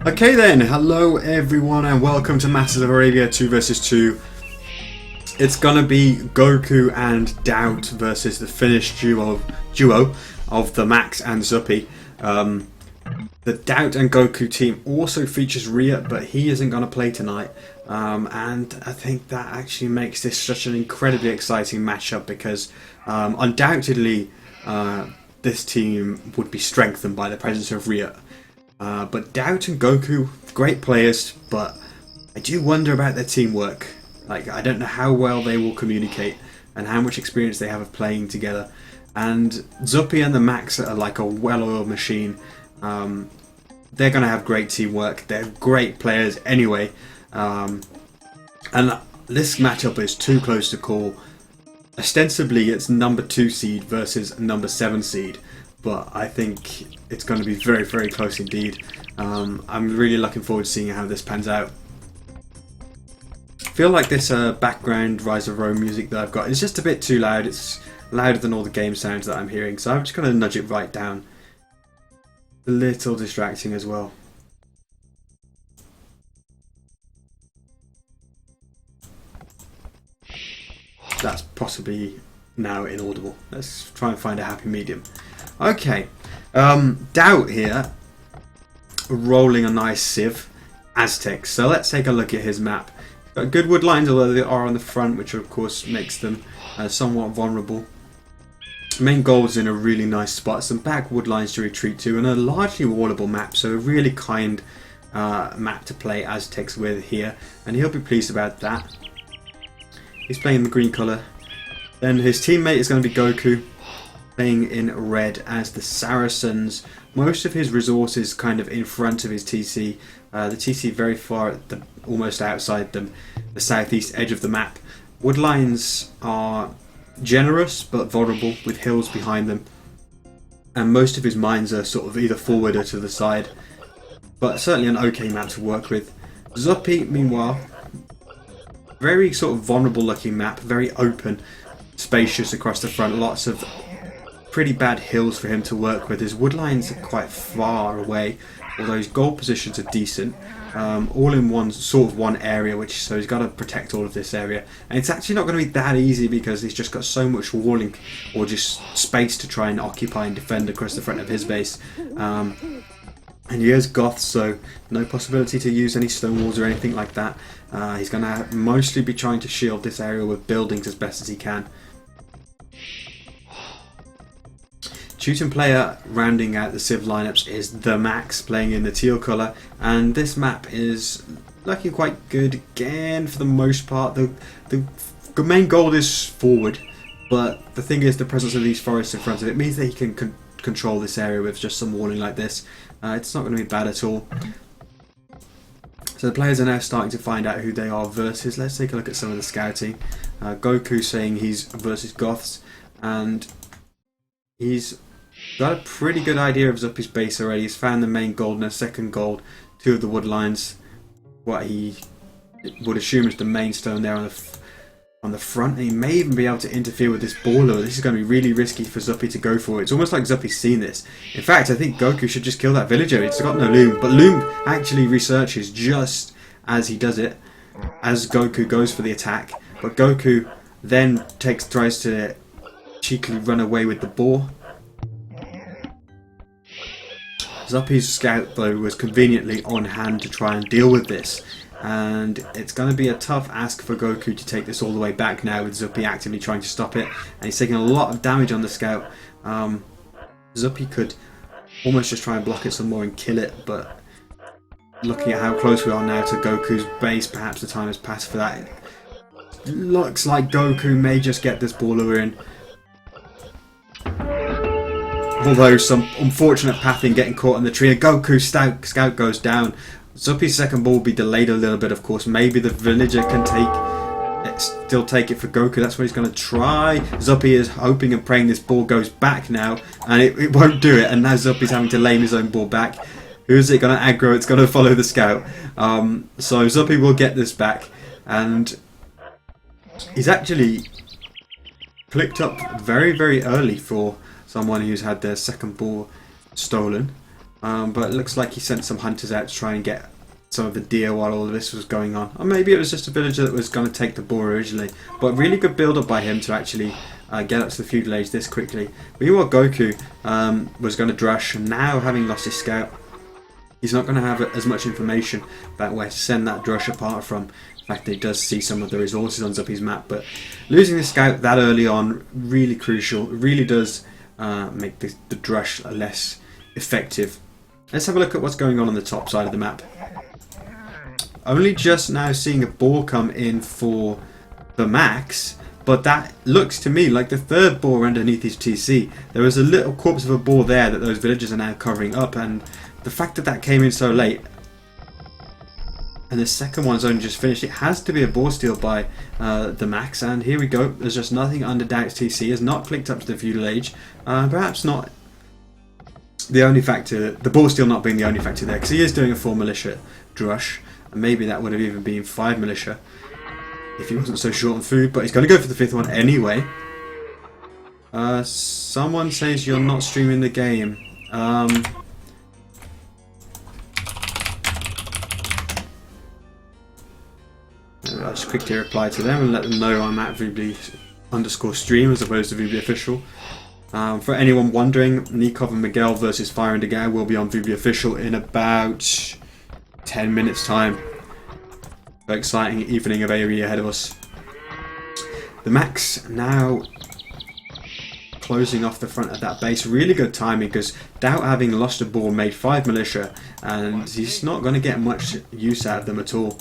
Okay then, hello everyone and welcome to Masters of Arabia 2 vs 2. It's gonna be Goku and DauT versus the Finnish duo of TheMax and Zuppi. The DauT and Goku team also features Rhea, but he isn't gonna play tonight. And I think that actually makes this such an incredibly exciting matchup because undoubtedly this team would be strengthened by the presence of Rhea. But DauT and Goku, great players, but I do wonder about their teamwork. Like, I don't know how well they will communicate and how much experience they have of playing together. And Zuppi and TheMax are like a well-oiled machine. They're going to have great teamwork. They're great players anyway. And this matchup is too close to call. Ostensibly, it's number 2 seed versus number 7 seed. But I think it's going to be very, very close indeed. I'm really looking forward to seeing how this pans out. I feel like this background Rise of Rome music that I've got is just a bit too loud. It's louder than all the game sounds that I'm hearing, so I'm just going to nudge it right down. A little distracting as well. That's possibly now inaudible. Let's try and find a happy medium. Okay, DauT here, rolling a nice Civ, Aztecs. So let's take a look at his map. Got good wood lines, although they are on the front, which of course makes them somewhat vulnerable. Main goal's in a really nice spot, some back wood lines to retreat to, and a largely wallable map, so a really kind map to play Aztecs with here, and he'll be pleased about that. He's playing the green colour. Then his teammate is going to be Goku, playing in red as the Saracens. Most of his resources kind of in front of his TC. The TC very far at the, almost outside the southeast edge of the map. Wood lines are generous but vulnerable with hills behind them. And most of his mines are sort of either forward or to the side. But certainly an okay map to work with. Zuppi, meanwhile, very sort of vulnerable looking map, very open, spacious across the front, lots of pretty bad hills for him to work with. His wood lines are quite far away, although his goal positions are decent. All in one sort of one area, which so he's got to protect all of this area, and it's actually not going to be that easy because he's just got so much walling or just space to try and occupy and defend across the front of his base. And he has Goths, so no possibility to use any stone walls or anything like that. He's going to mostly be trying to shield this area with buildings as best as he can. Teuton player rounding out the Civ lineups is TheMax, playing in the teal colour, and this map is looking quite good again for the most part. The main goal is forward, but the thing is the presence of these forests in front of it means that he can control this area with just some walling like this. It's not going to be bad at all. So the players are now starting to find out who they are versus. Let's take a look at some of the scouting. Goku saying he's versus Goths, and he's got a pretty good idea of Zuppi's base already. He's found the main gold and a second gold, 2 of the wood lines, what he would assume is the main stone there on the front, and he may even be able to interfere with this baller. This is going to be really risky for Zuppi to go for. It's almost like Zuppi's seen this. In fact, I think Goku should just kill that villager. It's got no loom, but loom actually researches just as he does it, as Goku goes for the attack. But Goku then tries to cheekily run away with the boar. Zuppi's scout though was conveniently on hand to try and deal with this, and it's going to be a tough ask for Goku to take this all the way back now with Zuppi actively trying to stop it, and he's taking a lot of damage on the scout. Zuppi could almost just try and block it some more and kill it, but looking at how close we are now to Goku's base, perhaps the time has passed for that. It looks like Goku may just get this baller in. Although some unfortunate pathing getting caught in the tree, and Goku's scout goes down. Zuppi's second ball will be delayed a little bit, of course. Maybe the villager can still take it for Goku. That's what he's going to try. Zuppi is hoping and praying this ball goes back now, and it won't do it. And now Zuppi's having to lame his own ball back. Who is it going to aggro? It's going to follow the scout. So Zuppi will get this back, and he's actually clicked up very, very early for someone who's had their second ball stolen. But it looks like he sent some hunters out to try and get some of the deer while all of this was going on. Or maybe it was just a villager that was going to take the boar originally. But really good build-up by him to actually get up to the feudal age this quickly. Meanwhile, Goku was going to drush, and now having lost his scout, he's not going to have as much information about where to send that drush apart from the fact that he does see some of the resources on Zuppi's map. But losing the scout that early on, really crucial. It really does make the drush less effective. Let's have a look at what's going on the top side of the map. Only just now seeing a boar come in for TheMax, but that looks to me like the third boar underneath his TC. There was a little corpse of a boar there that those villagers are now covering up, and the fact that that came in so late, and the second one's only just finished, it has to be a boar steal by TheMax. And here we go, there's just nothing under DauT's TC, has not clicked up to the feudal age. Perhaps not the only factor, the boar steal not being the only factor there, because he is doing a 4 militia drush, and maybe that would have even been 5 militia if he wasn't so short on food, but he's going to go for the 5th one anyway. Someone says you're not streaming the game. I'll just quickly reply to them and let them know I'm at VB_stream as opposed to VB official. For anyone wondering, Nikov and Miguel versus Fire and Dagger will be on VB official in about 10 minutes time. Very exciting evening of AoE ahead of us. TheMax now closing off the front of that base. Really good timing, because DauT, having lost a boar, made 5 militia, and he's not going to get much use out of them at all.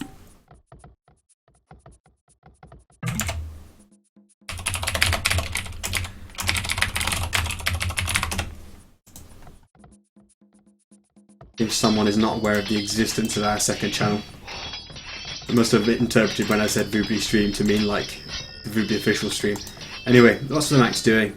If someone is not aware of the existence of our second channel, it must have been interpreted when I said VB stream to mean like the VB official stream. Anyway, what's TheMax doing?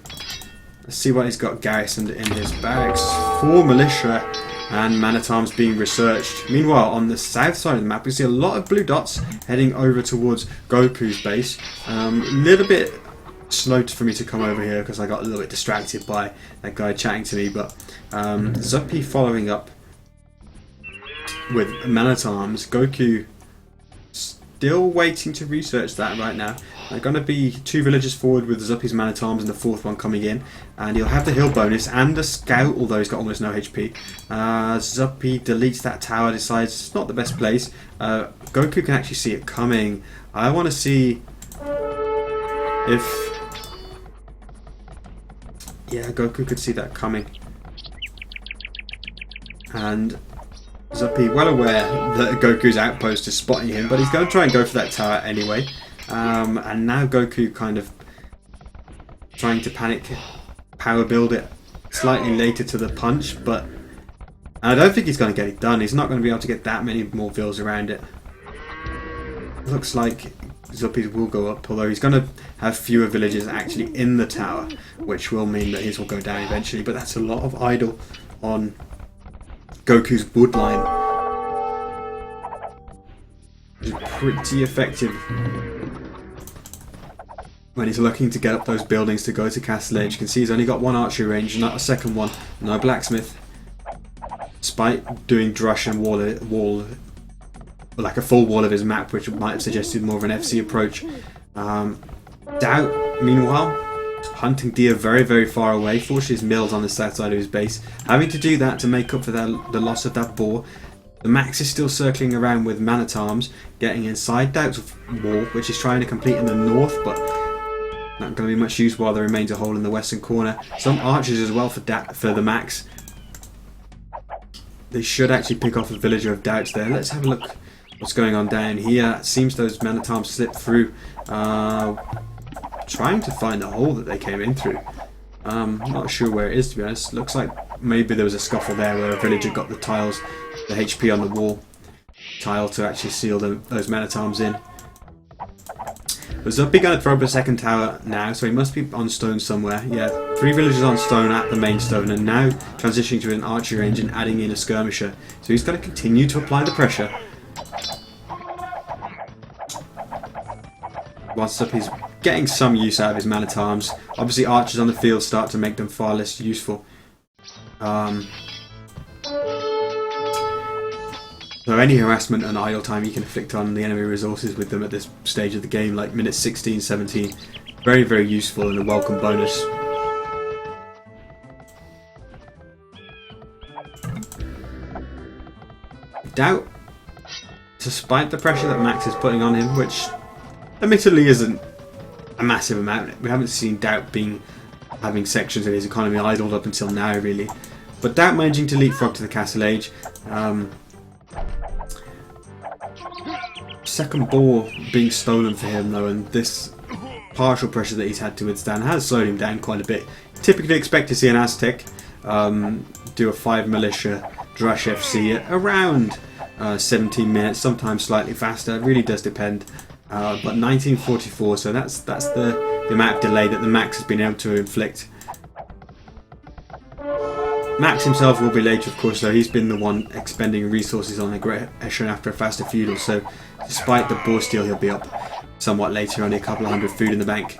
Let's see what he's got garrisoned in his barracks. 4 militia and man-at-arms being researched. Meanwhile, on the south side of the map, we see a lot of blue dots heading over towards Goku's base. A little bit slow for me to come over here because I got a little bit distracted by that guy chatting to me, but Zuppi following up with man-at-arms. Goku still waiting to research that right now. There are going to be 2 villagers forward with Zuppi's man-at-arms and the 4th one coming in, and he'll have the hill bonus and a scout, although he's got almost no HP. Zuppi deletes that tower, decides it's not the best place. Goku can actually see it coming. I want to see if... yeah, Goku could see that coming. And Zuppi, well aware that Goku's outpost is spotting him, but he's going to try and go for that tower anyway. And now Goku kind of trying to panic power build it slightly later to the punch, but I don't think he's going to get it done. He's not going to be able to get that many more vills around it. Looks like Zuppi's will go up, although he's going to have fewer villagers actually in the tower, which will mean that his will go down eventually, but that's a lot of idle on Goku's wood line. It's pretty effective when he's looking to get up those buildings to go to Castle Edge. You can see he's only got 1 archery range, not a second one, no blacksmith. Despite doing drush and wall like a full wall of his map, which might have suggested more of an FC approach. DauT, meanwhile, hunting deer very, very far away. Fortunately, his mill's on the south side of his base. Having to do that to make up for the loss of that boar. TheMax is still circling around with man-at-arms, getting inside DauT's wall, which is trying to complete in the north, but not going to be much use while there remains a hole in the western corner. Some archers as well for TheMax. They should actually pick off a villager of DauT's there. Let's have a look what's going on down here. It seems those man-at-arms slipped through, trying to find the hole that they came in through. Not sure where it is, to be honest. Looks like maybe there was a scuffle there where a villager got the tiles, the HP on the wall tile to actually seal those man-at-arms in. But Zuppi going to throw up a second tower now, so he must be on stone somewhere. Yeah, 3 villagers on stone at the main stone, and now transitioning to an archery range and adding in a skirmisher. So he's going to continue to apply the pressure. Whilst Zuppi's getting some use out of his man-at-arms. Obviously archers on the field start to make them far less useful. So any harassment and idle time you can inflict on the enemy resources with them at this stage of the game, like minutes 16, 17, very, very useful and a welcome bonus. DauT, despite the pressure that Max is putting on him, which admittedly isn't a massive amount, we haven't seen DauT having sections of his economy idled up until now, really. But DauT managing to leapfrog to the Castle Age. Second ball being stolen for him though, and this partial pressure that he's had to withstand has slowed him down quite a bit. Typically expect to see an Aztec do a 5 militia Drush FC at around 17 minutes, sometimes slightly faster, it really does depend. But 1944, so that's the amount of delay that the Max has been able to inflict. Max himself will be later, of course, though he's been the one expending resources on aggression after a faster feudal, so despite the boar steal he'll be up somewhat later, only a couple of hundred food in the bank.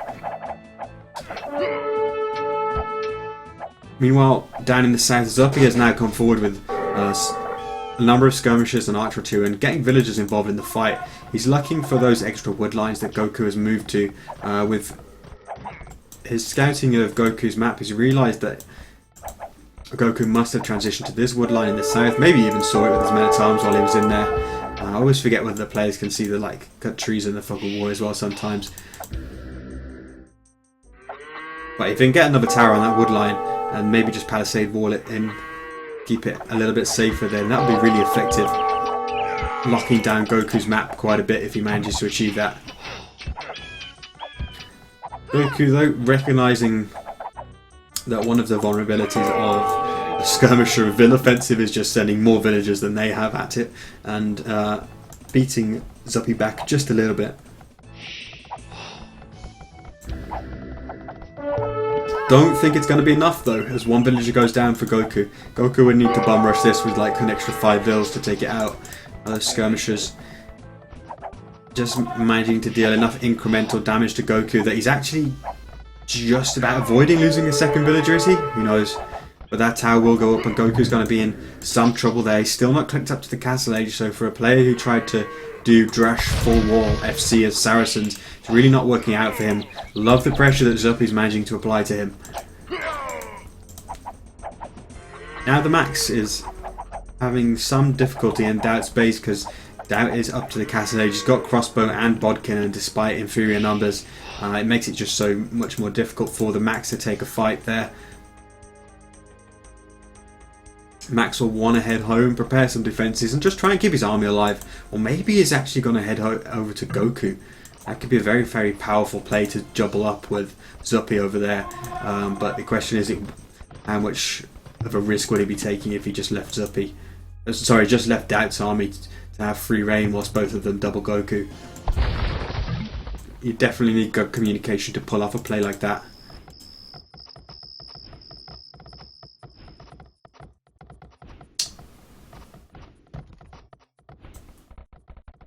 Meanwhile, down in the south, Zuppi has now come forward with a number of skirmishers and archer 2 and getting villagers involved in the fight. He's looking for those extra wood lines that Goku has moved to. With his scouting of Goku's map, he's realised that Goku must have transitioned to this wood line in the south, maybe even saw it with his men-at-arms while he was in there. I always forget whether the players can see the cut trees in the fog of war as well sometimes. But if he can get another tower on that wood line and maybe just palisade wall it in, keep it a little bit safer, then that would be really effective. Locking down Goku's map quite a bit if he manages to achieve that. Goku though, recognising that one of the vulnerabilities of a skirmisher Vil offensive is just sending more villagers than they have at it, and beating Zuppi back just a little bit. Don't think it's going to be enough though, as one villager goes down for Goku. Goku would need to bum rush this with like an extra 5 vills to take it out. Skirmishers just managing to deal enough incremental damage to Goku that he's actually just about avoiding losing a second villager, is he? Who knows? But that tower will go up and Goku's going to be in some trouble there. He's still not clicked up to the Castle Age, so for a player who tried to do Drush full wall FC as Saracens, it's really not working out for him. Love the pressure that Zuppi's managing to apply to him. Now TheMax is having some difficulty in DauT's base because DauT is up to the Castle Age. He's got crossbow and bodkin, and despite inferior numbers, it makes it just so much more difficult for TheMax to take a fight there. Max will want to head home, prepare some defences and just try and keep his army alive. Or maybe he's actually going to head over to Goku. That could be a very, very powerful play to jumble up with Zuppi over there. But the question is, how much of a risk would he be taking if he just left Zuppi? Sorry, just left DauT's army to have free reign whilst both of them double Goku. You definitely need good communication to pull off a play like that.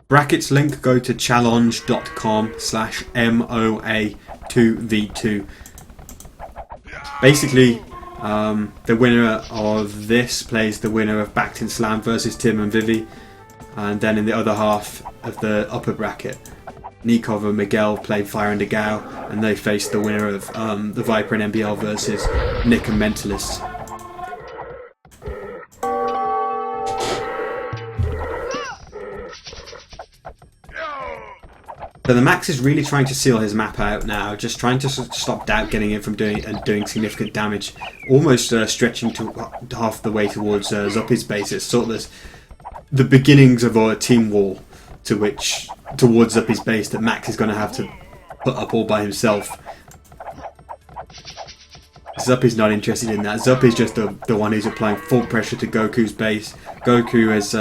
Brackets link, go to challenge.com/MOA2v2. Basically, the winner of this plays the winner of Backed in Slam versus Tim and Vivi, and then in the other half of the upper bracket, Nikov and Miguel played Fire and Degao, and they faced the winner of the Viper and MBL versus Nick and Mentalist. So TheMax is really trying to seal his map out now, just trying to stop DauT getting in from doing significant damage, almost stretching to half the way towards Zuppi's base. It's sort of the beginnings of a team wall towards Zuppi's base that Max is going to have to put up all by himself. Zuppi's not interested in that. Zuppi's just the one who's applying full pressure to Goku's base. Goku has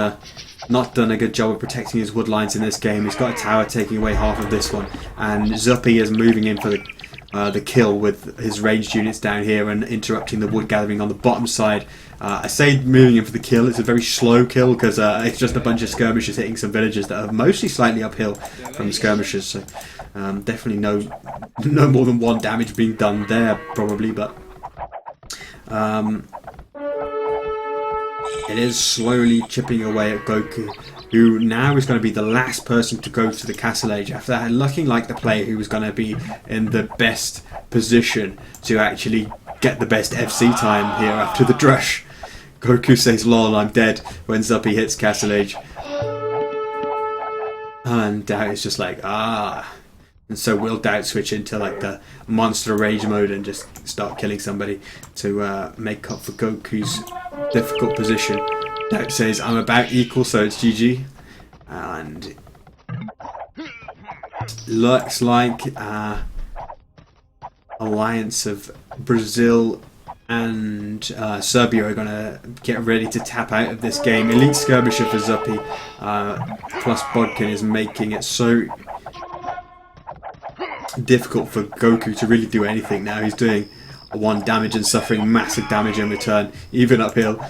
not done a good job of protecting his wood lines in this game. He's got a tower taking away half of this one, and Zuppi is moving in for the kill with his ranged units down here and interrupting the wood gathering on the bottom side. I say moving in for the kill, it's a very slow kill because it's just a bunch of skirmishers hitting some villages that are mostly slightly uphill from the skirmishers, so definitely no more than 1 damage being done there probably, but yeah, It is slowly chipping away at Goku, who now is going to be the last person to go to the Castle Age after that, looking like the player who was going to be in the best position to actually get the best FC time here after the Drush. Goku says, "Lol, I'm dead," when Zuppi hits Castle Age. And DauT is just like, ah. And so will DauT switch into like the monster rage mode and just start killing somebody to make up for Goku's difficult position. DauT says, "I'm about equal, so it's GG." And looks like alliance of Brazil and Serbia are going to get ready to tap out of this game. Elite Skirmisher for Zuppi plus Bodkin is making it so difficult for Goku to really do anything now. He's doing 1 damage and suffering massive damage in return, even uphill.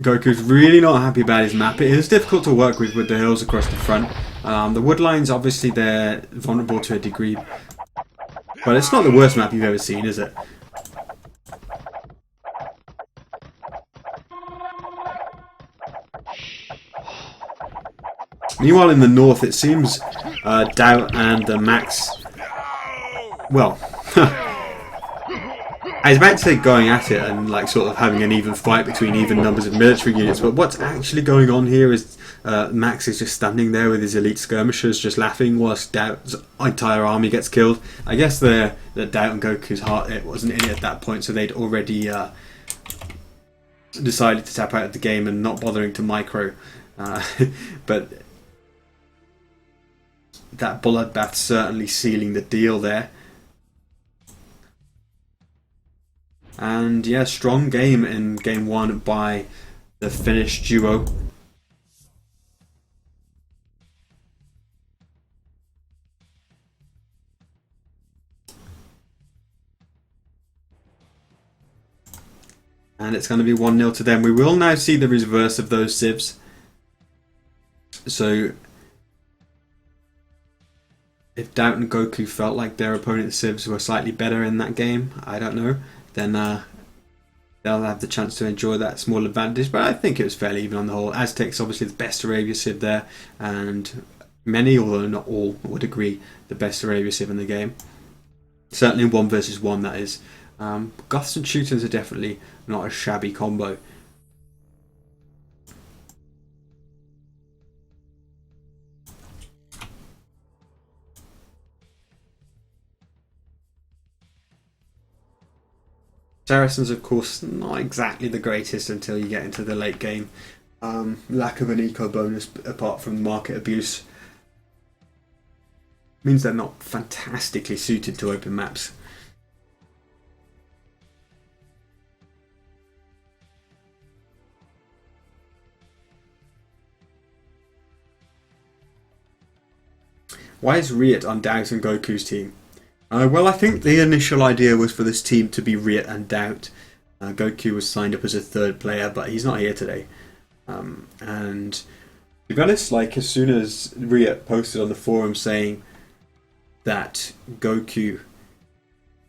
Goku's really not happy about his map. It is difficult to work with the hills across the front. The wood lines, obviously, they're vulnerable to a degree, but it's not the worst map you've ever seen, is it? Meanwhile, in the north, it seems DauT and TheMax, well, I was about to say going at it and like sort of having an even fight between even numbers of military units, but what's actually going on here is Max is just standing there with his elite skirmishers just laughing whilst DauT's entire army gets killed. I guess that DauT and Goku's heart it wasn't in it at that point, so they'd already decided to tap out of the game and not bothering to micro. But that bloodbath certainly sealing the deal there. And yeah, strong game in game 1 by the Finnish duo. And it's going to be 1-0 to them. We will now see the reverse of those civs. So if DauT and Goku felt like their opponent's civs were slightly better in that game, I don't know, then they'll have the chance to enjoy that small advantage. But I think it was fairly even on the whole. Aztec's obviously the best Arabia civ there, and many, although not all, would agree the best Arabia civ in the game. Certainly 1 versus 1, that is. Goths and Teutons are definitely not a shabby combo. Saracens, of course, not exactly the greatest until you get into the late game. Lack of an eco bonus apart from market abuse means they're not fantastically suited to open maps. Why is Riot on DauT and Goku's team? Well, I think the initial idea was for this team to be Riot and DauT. Goku was signed up as a 3rd player, but he's not here today. And to be honest, like as soon as Riot posted on the forum saying that Goku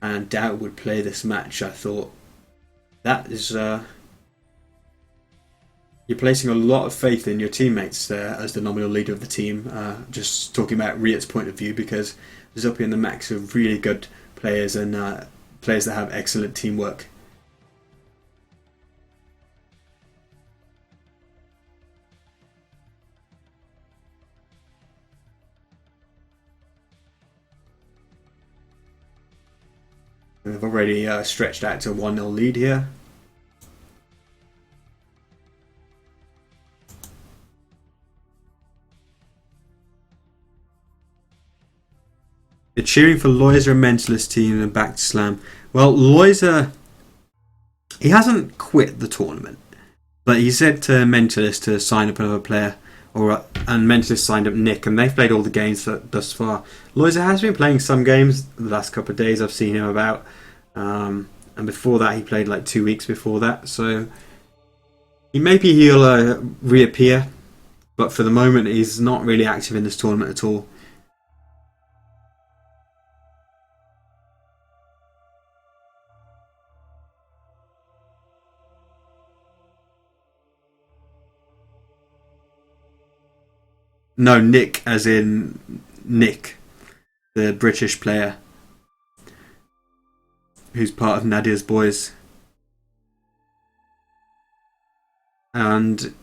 and DauT would play this match, I thought that is you're placing a lot of faith in your teammates there as the nominal leader of the team. Just talking about Riot's point of view, because Zuppi and TheMax are really good players and players that have excellent teamwork. And they've already stretched out to a 1-0 lead here. They're cheering for Loiser and Mentalist team and back to Slam. Well, Loiser, he hasn't quit the tournament, but he said to Mentalist to sign up another player, and Mentalist signed up Nick, and they've played all the games thus far. Loiser has been playing some games the last couple of days. I've seen him about, and before that he played like 2 weeks before that. So maybe he'll reappear, but for the moment he's not really active in this tournament at all. No, Nick, as in Nick, the British player who's part of Nadia's Boys. And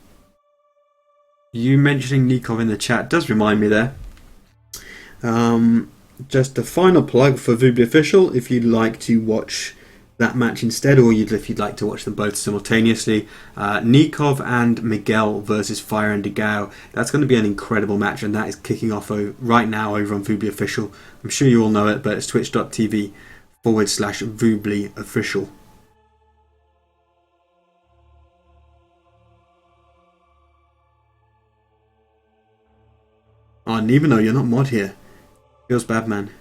you mentioning Nikov in the chat does remind me there. Just a final plug for WBR Official. If you'd like to watch that match instead, or if you'd like to watch them both simultaneously, Nikov and Miguel versus Fire and DeGao. That's going to be an incredible match, and that is kicking off right now over on WBR Official. I'm sure you all know it, but it's twitch.tv/WBR Official. Oh, Nibino, you're not mod here. Feels bad, man.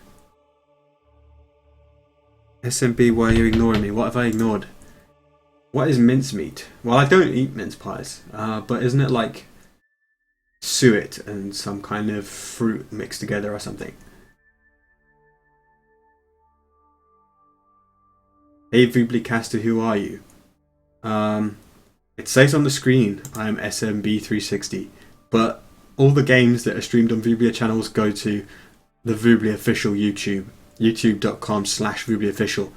SMB, why are you ignoring me? What have I ignored? What is mincemeat? Well, I don't eat mince pies, but isn't it like suet and some kind of fruit mixed together or something? Hey, Vublycaster, who are you? It says on the screen I am SMB360, but all the games that are streamed on WBR channels go to the WBR Official YouTube, youtube.com/WBR Official.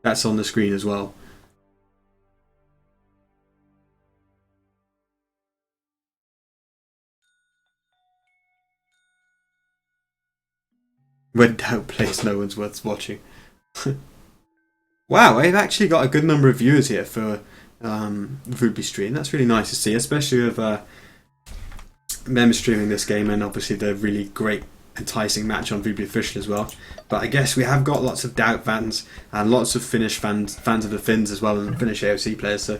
That's on the screen as well. When DauT plays, no one's worth watching. Wow, I've actually got a good number of viewers here for WBR stream. That's really nice to see, especially with them streaming this game, and obviously the really great enticing match on WBR Official as well. But I guess we have got lots of DauT fans and lots of Finnish fans of the Finns as well, and Finnish AOC players, so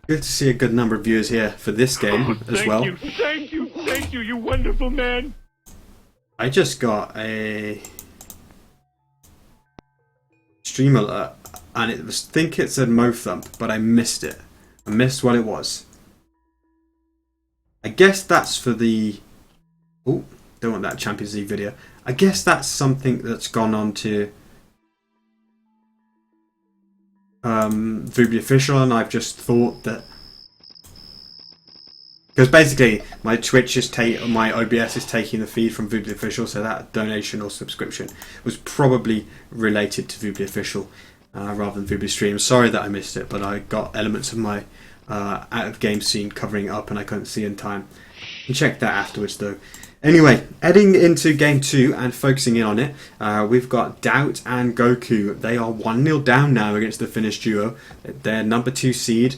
good to see a good number of viewers here for this game as well. Thank you, you wonderful man. I just got a stream alert, and I think it said Mo Thump, but I missed it. I missed what it was. I guess that's for the... Oh, don't want that Champions League video. I guess that's something that's gone on to WBR Official, and I've just thought that... Because basically, my Twitch is my OBS is taking the feed from WBR Official, so that donation or subscription was probably related to WBR Official rather than WBR Stream. Sorry that I missed it, but I got elements of my out-of-game scene covering it up and I couldn't see in time. You can check that afterwards though. Anyway, heading into Game 2 and focusing in on it, we've got DauT and Goku. They are 1-0 down now against the Finnish duo. They're number 2 seed,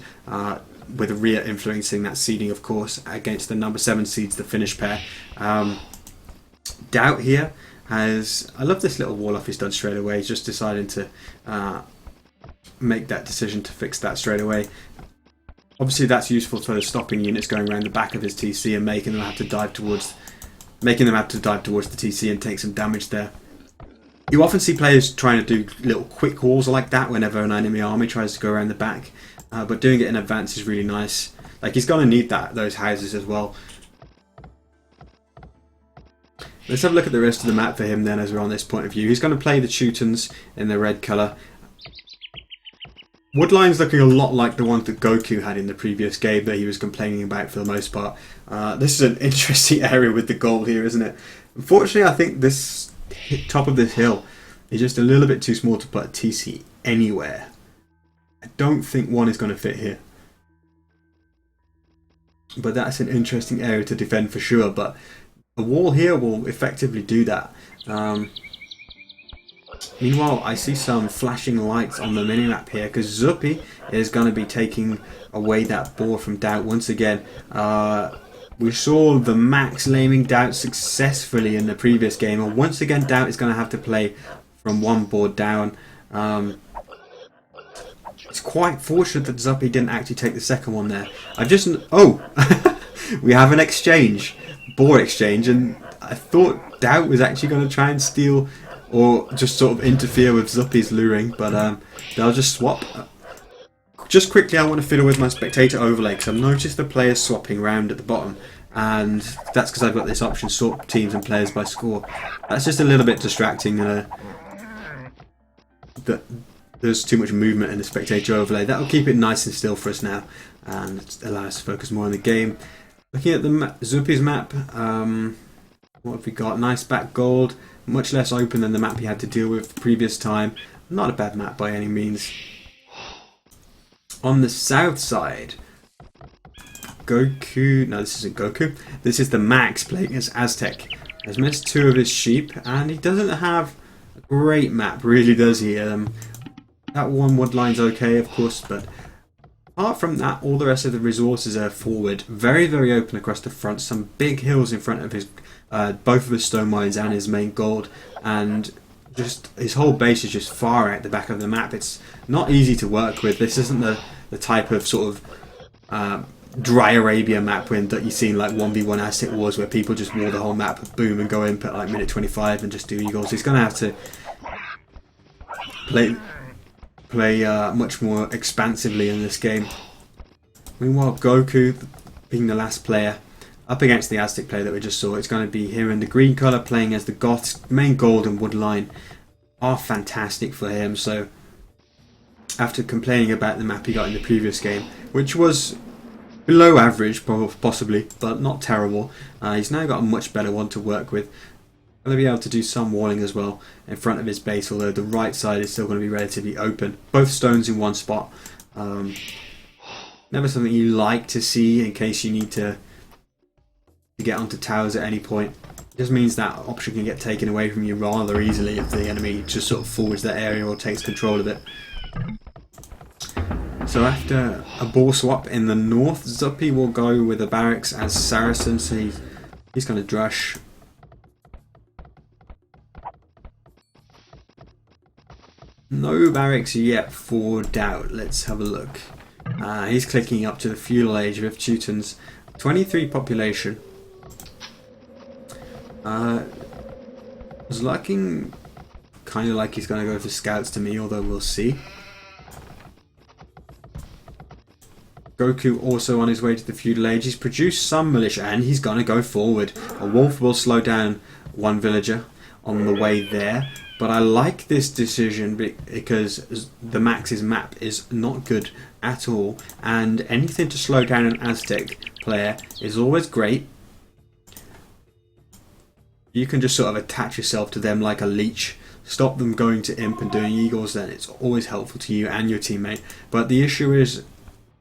with Rhea influencing that seeding, of course, against the number 7 seeds, the Finnish pair. DauT here has... I love this little wall off he's done straight away. He's just decided to make that decision to fix that straight away. Obviously that's useful for stopping units going around the back of his TC and making them have to dive towards the TC and take some damage there. You often see players trying to do little quick walls like that whenever an enemy army tries to go around the back, but doing it in advance is really nice. Like, he's going to need those houses as well. Let's have a look at the rest of the map for him then, as we're on this point of view. He's going to play the Teutons in the red colour. Woodline's looking a lot like the one that Goku had in the previous game that he was complaining about for the most part. This is an interesting area with the gold here, isn't it? Unfortunately, I think this top of this hill is just a little bit too small to put a TC anywhere. I don't think one is going to fit here. But that's an interesting area to defend for sure. But a wall here will effectively do that. Meanwhile, I see some flashing lights on the minimap here because Zuppi is going to be taking away that ball from DauT once again. We saw TheMax laming DauT successfully in the previous game, and once again DauT is going to have to play from one board down. It's quite fortunate that Zuppi didn't actually take the second one there. Oh! We have an exchange. Board exchange, and I thought DauT was actually going to try and steal or just sort of interfere with Zuppi's luring, but they'll just swap. Just quickly, I want to fiddle with my spectator overlay because I've noticed the players swapping around at the bottom, and that's because I've got this option, sort teams and players by score. That's just a little bit distracting. There's too much movement in the spectator overlay. That'll keep it nice and still for us now, and allow us to focus more on the game. Looking at the Zuppi's map, What have we got? Nice back gold. Much less open than the map he had to deal with the previous time. Not a bad map by any means. On the south side, Goku... No, this isn't Goku. This is TheMax playing as Aztec. Has missed 2 of his sheep, and he doesn't have a great map, really, does he? That one wood line's okay, of course, but apart from that, all the rest of the resources are forward. Very, very open across the front. Some big hills in front of his both of his stone mines and his main gold, and just his whole base is just far out the back of the map. It's not easy to work with. This isn't the type of sort of dry Arabia map that you've seen like 1v1 Aztec Wars where people just wall the whole map, boom, and go in at like minute 25 and just do eagles. He's going to have to play much more expansively in this game. Meanwhile, Goku, being the last player, up against the Aztec player that we just saw, it's going to be here in the green colour, playing as the Goths. Main gold and wood line are fantastic for him. So after complaining about the map he got in the previous game, which was below average possibly, but not terrible, he's now got a much better one to work with. Going to be able to do some walling as well in front of his base, although the right side is still going to be relatively open. Both stones in one spot. Never something you like to see in case you need to get onto towers at any point. It just means that option can get taken away from you rather easily if the enemy just sort of forwards that area or takes control of it. So after a ball swap in the north, Zuppi will go with the barracks as Saracen, so he's going to drush. No barracks yet for DauT. Let's have a look. He's clicking up to the feudal age with Teutons. 23 population. Was looking kind of like he's going to go for scouts to me, although we'll see. Goku also on his way to the feudal age. He's produced some militia and he's going to go forward. A wolf will slow down one villager on the way there. But I like this decision because TheMax's map is not good at all. And anything to slow down an Aztec player is always great. You can just sort of attach yourself to them like a leech. Stop them going to imp and doing eagles, then it's always helpful to you and your teammate. But the issue is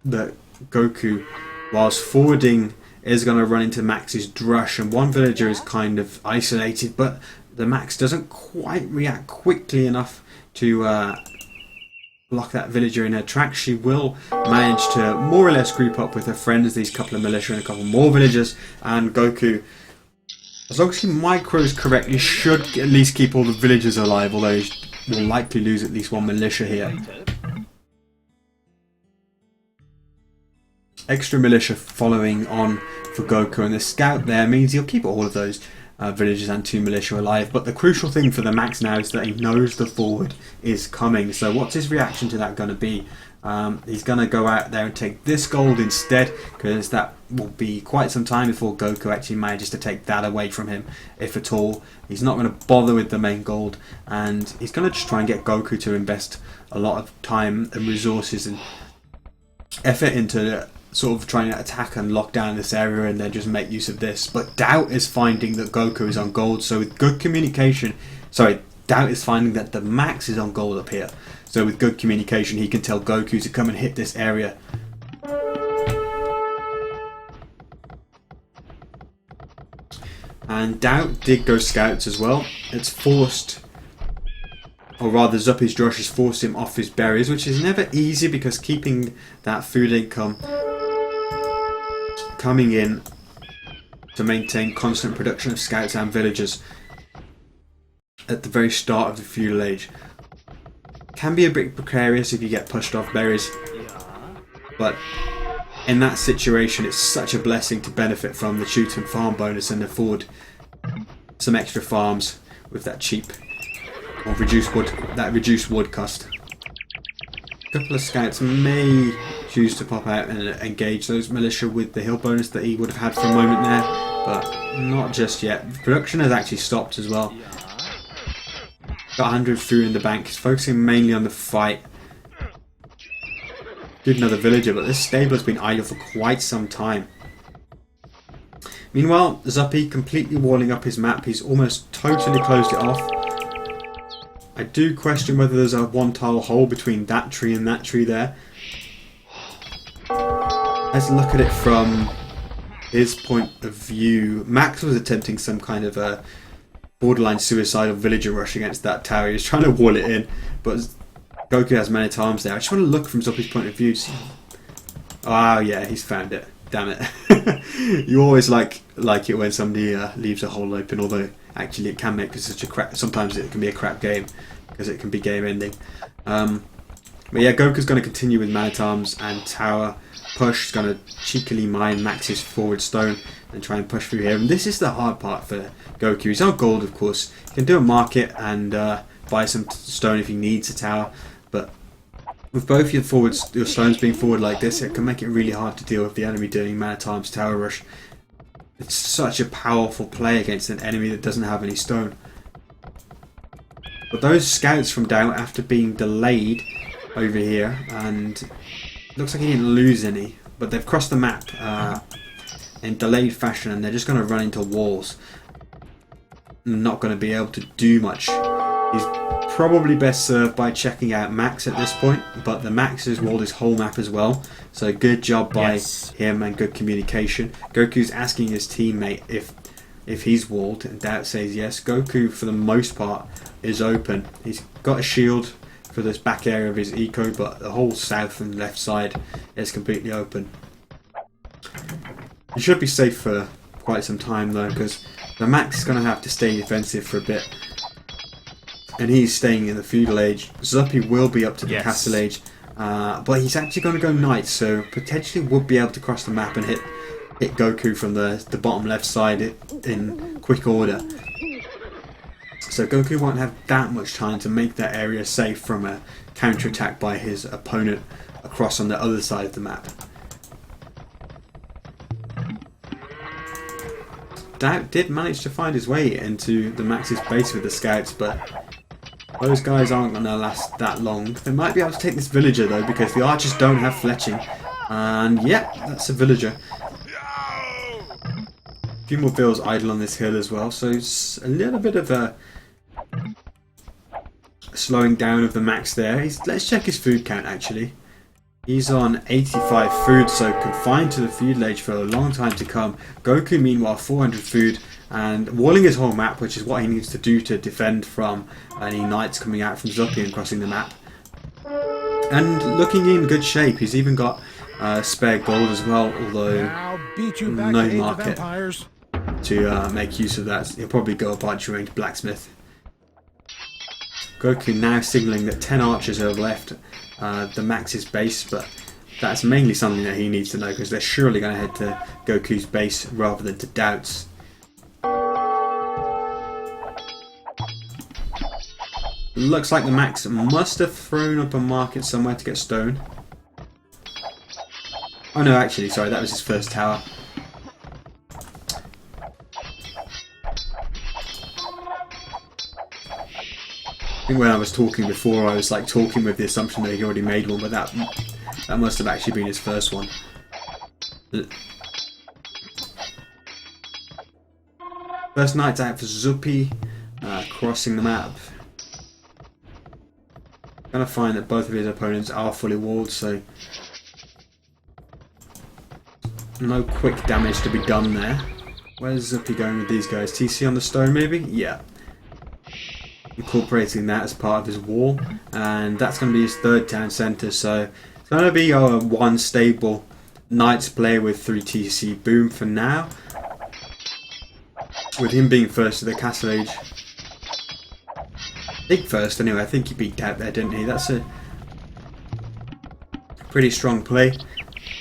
that Goku, whilst forwarding, is going to run into Max's drush, and one villager is kind of isolated, but TheMax doesn't quite react quickly enough to block that villager in her tracks. She will manage to more or less group up with her friends, these couple of militia and a couple more villagers, and Goku, as long as he micros correctly, should at least keep all the villagers alive, although he will likely lose at least one militia here. Extra militia following on for Goku, and the scout there means he'll keep all of those villagers and 2 militia alive. But the crucial thing for TheMax now is that he knows the forward is coming. So what's his reaction to that going to be? He's going to go out there and take this gold instead, because that will be quite some time before Goku actually manages to take that away from him, if at all. He's not going to bother with the main gold, and he's going to just try and get Goku to invest a lot of time and resources and effort into sort of trying to attack and lock down this area, and then just make use of this. But DauT is finding that Goku is on gold, so with good communication, DauT is finding that TheMax is on gold up here. So with good communication, he can tell Goku to come and hit this area. And DauT did go scouts as well. It's forced, or rather Zuppi's drush has forced him off his berries, which is never easy because keeping that food income coming in to maintain constant production of scouts and villagers at the very start of the feudal age can be a bit precarious if you get pushed off berries. But in that situation, it's such a blessing to benefit from the Teuton farm bonus and afford some extra farms with that cheap or reduced wood cost. A couple of scouts may choose to pop out and engage those militia with the hill bonus that he would have had for a moment there, but not just yet. Production has actually stopped as well. Got 100 through in the bank. He's focusing mainly on the fight. Did another villager, but this stable has been idle for quite some time. Meanwhile, Zuppi completely walling up his map. He's almost totally closed it off. I do question whether there's a one tile hole between that tree and that tree there. Let's look at it from his point of view. Max was attempting some kind of a borderline suicidal villager rush against that tower. He was trying to wall it in, but Goku has man-at-arms there. I just want to look from Zuppi's point of view. Oh yeah, he's found it. Damn it. You always like it when somebody leaves a hole open, although actually it can make such a crap, sometimes it can be a crap game because it can be game ending. But yeah, Goku's going to continue with man-at-arms and tower push. He's going to cheekily mine Max's forward stone and try and push through here. And this is the hard part for Goku. He's on gold, of course. He can do a market and buy some stone if he needs a tower, but with both your stones being forward like this, it can make it really hard to deal with the enemy doing man-at-arms tower rush. It's such a powerful play against an enemy that doesn't have any stone. But those scouts from DauT, after being delayed over here, and it looks like he didn't lose any, but they've crossed the map in delayed fashion, and they're just going to run into walls. Not going to be able to do much. He's probably best served by checking out Max at this point, but the Max has walled his whole map as well, so good job by him and good communication. Goku's asking his teammate if he's walled, and DauT says yes. Goku, for the most part, is open. He's got a shield for this back area of his eco, but the whole south and left side is completely open. He should be safe for quite some time though, because the Max is going to have to stay defensive for a bit. And he's staying in the feudal age. Zuppi will be up to the castle age, but he's actually going to go knight, so potentially would be able to cross the map and hit Goku from the bottom left side in quick order. So Goku won't have that much time to make that area safe from a counter-attack by his opponent across on the other side of the map. DauT did manage to find his way into the Max's base with the scouts, but those guys aren't going to last that long. They might be able to take this villager though, because the archers don't have fletching. And yeah, that's a villager. A few more vills idle on this hill as well, so it's a little bit of a slowing down of the Max there. Let's check his food count actually. He's on 85 food, so confined to the feudal age for a long time to come. Goku meanwhile 400 food and walling his whole map, which is what he needs to do to defend from any knights coming out from Zuppi and crossing the map. And looking in good shape. He's even got spare gold as well, although no market to make use of that. He'll probably go up archery range blacksmith. Goku now signalling that 10 archers are left the Max's base, but that's mainly something that he needs to know, because they're surely going to head to Goku's base rather than to DauT's. Looks like the Max must have thrown up a market somewhere to get stone. Oh no, actually, sorry, that was his first tower. I think when I was talking before, I was like talking with the assumption that he already made one, but that must have actually been his first one. First night's out for Zuppi, crossing the map. Gonna find that both of his opponents are fully walled, so no quick damage to be done there. Where's Zuppi going with these guys? TC on the stone maybe? Yeah. Incorporating that as part of his wall, and that's going to be his third town centre, so it's going to be one stable Knights player with 3 TC boom for now, with him being first to the castle age. I think first anyway. I think he beat DauT there, didn't he? That's a pretty strong play.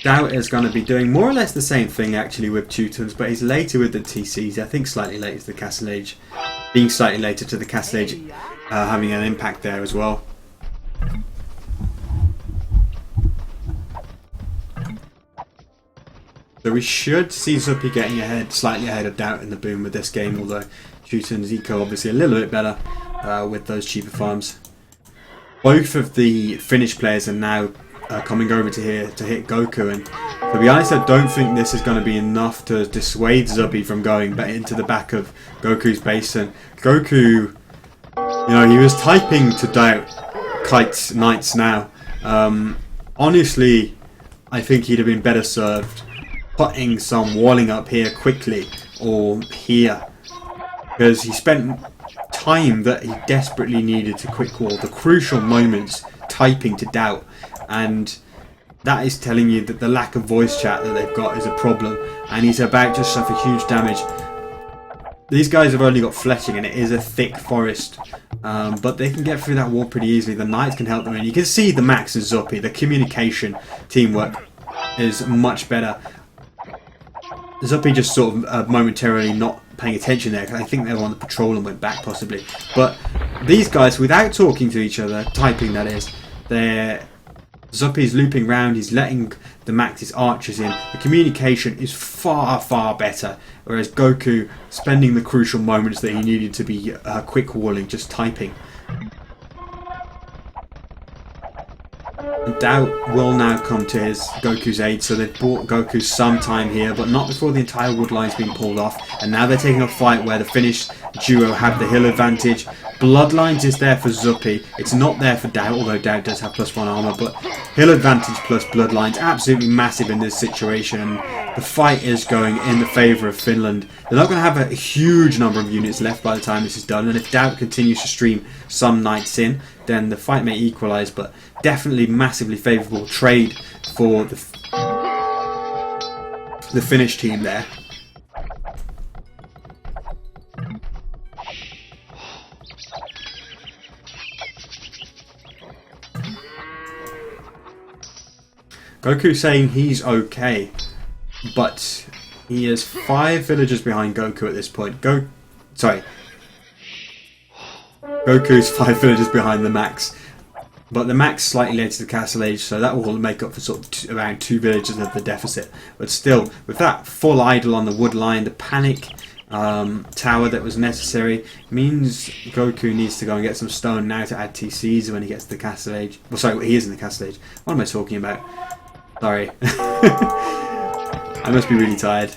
DauT is going to be doing more or less the same thing actually with Teutons, but he's later with the TCs. I think slightly later to the castle age. Being slightly later to the castle age having an impact there as well. So we should see Zuppi getting ahead, slightly ahead of DauT in the boom with this game, although Teuton's eco obviously a little bit better with those cheaper farms. Both of the Finnish players are now coming over to here to hit Goku, and to be honest, I don't think this is going to be enough to dissuade Zuppi from going back into the back of Goku's base. And Goku, you know, he was typing to DauT Kite's Knights now. Honestly, I think he'd have been better served putting some walling up here quickly or here, because he spent time that he desperately needed to quick wall, the crucial moments typing to DauT, and that is telling you that the lack of voice chat that they've got is a problem, and he's about to suffer huge damage. These guys have only got fletching and it is a thick forest, but they can get through that wall pretty easily. The knights can help them, and you can see TheMax and Zuppi, the communication teamwork is much better. Zuppi just sort of momentarily not paying attention there, because I think they were on the patrol and went back possibly. But these guys, without talking to each other, typing that is, Zuppi's looping round, he's letting TheMax's archers in. The communication is far, far better, whereas Goku spending the crucial moments that he needed to be quick walling, just typing. DauT will now come to Goku's aid, so they've bought Goku some time here, but not before the entire wood line's been pulled off, and now they're taking a fight where the Finnish duo have the hill advantage. Bloodlines is there for Zuppi, it's not there for DauT, although DauT does have +1 armor, but hill advantage plus bloodlines, absolutely massive in this situation, and the fight is going in the favour of Finland. They're not going to have a huge number of units left by the time this is done, and if DauT continues to stream some knights in, then the fight may equalise, but definitely massively favourable trade for the Finnish team there. Goku saying he's okay, but he is 5 villagers behind Goku at this point. Goku's 5 villagers behind TheMax, but TheMax slightly led to the castle age, so that will make up for sort of around 2 villagers of the deficit. But still, with that full idle on the wood line, the panic tower that was necessary means Goku needs to go and get some stone now to add TCs when he gets to the castle age. Well, sorry, he is in the castle age. What am I talking about? Sorry. I must be really tired.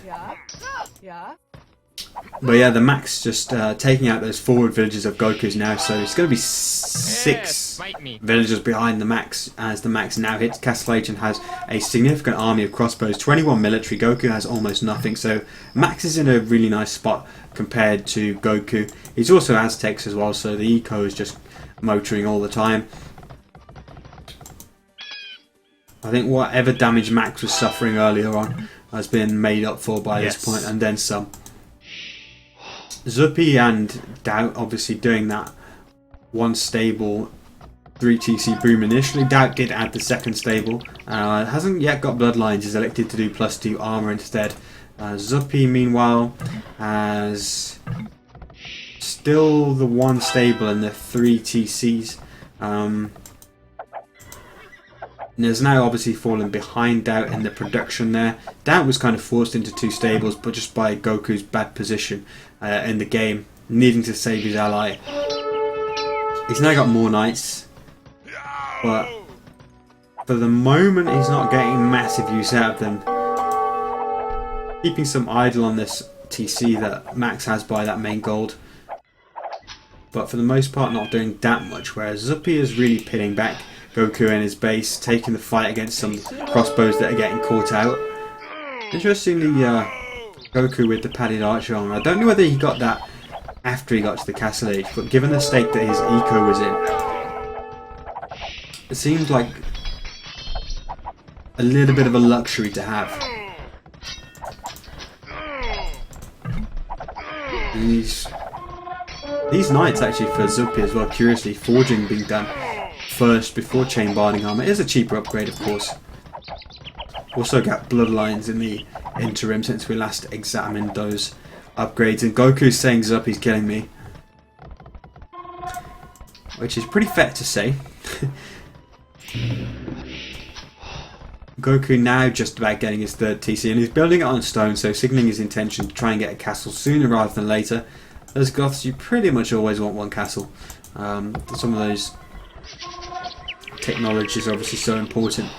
But yeah, TheMax just taking out those forward villages of Goku's now, so it's going to be 6 villagers behind TheMax as TheMax now hits Castle Age and has a significant army of crossbows, 21 military. Goku has almost nothing, so Max is in a really nice spot compared to Goku. He's also Aztecs as well, so the eco is just motoring all the time. I think whatever damage Max was suffering earlier on has been made up for by this point, and then some. Zuppi and DauT obviously doing that one stable 3 TC boom initially. DauT did add the second stable. Hasn't yet got bloodlines, is elected to do +2 armor instead. Zuppi meanwhile has still the 1 stable and the 3 TCs. There's now obviously fallen behind DauT in the production there. DauT was kind of forced into 2 stables, but just by Goku's bad position in the game, needing to save his ally. He's now got more knights, but for the moment he's not getting massive use out of them. Keeping some idle on this TC that Max has by that main gold, but for the most part not doing that much, whereas Zuppi is really pitting back Goku in his base, taking the fight against some crossbows that are getting caught out. Interestingly, Goku with the padded archer armor. I don't know whether he got that after he got to the castle age, but given the state that his eco was in, it seemed like a little bit of a luxury to have. And these knights actually for Zuppi as well, curiously, forging being done first before chain binding armor. It is a cheaper upgrade, of course. Also got bloodlines in the interim since we last examined those upgrades, and Goku's saying Zuppi's killing me, which is pretty fair to say. Goku now just about getting his 3rd TC, and he's building it on stone, so signalling his intention to try and get a castle sooner rather than later. As Goths, you pretty much always want 1 castle. Some of those technology is obviously so important.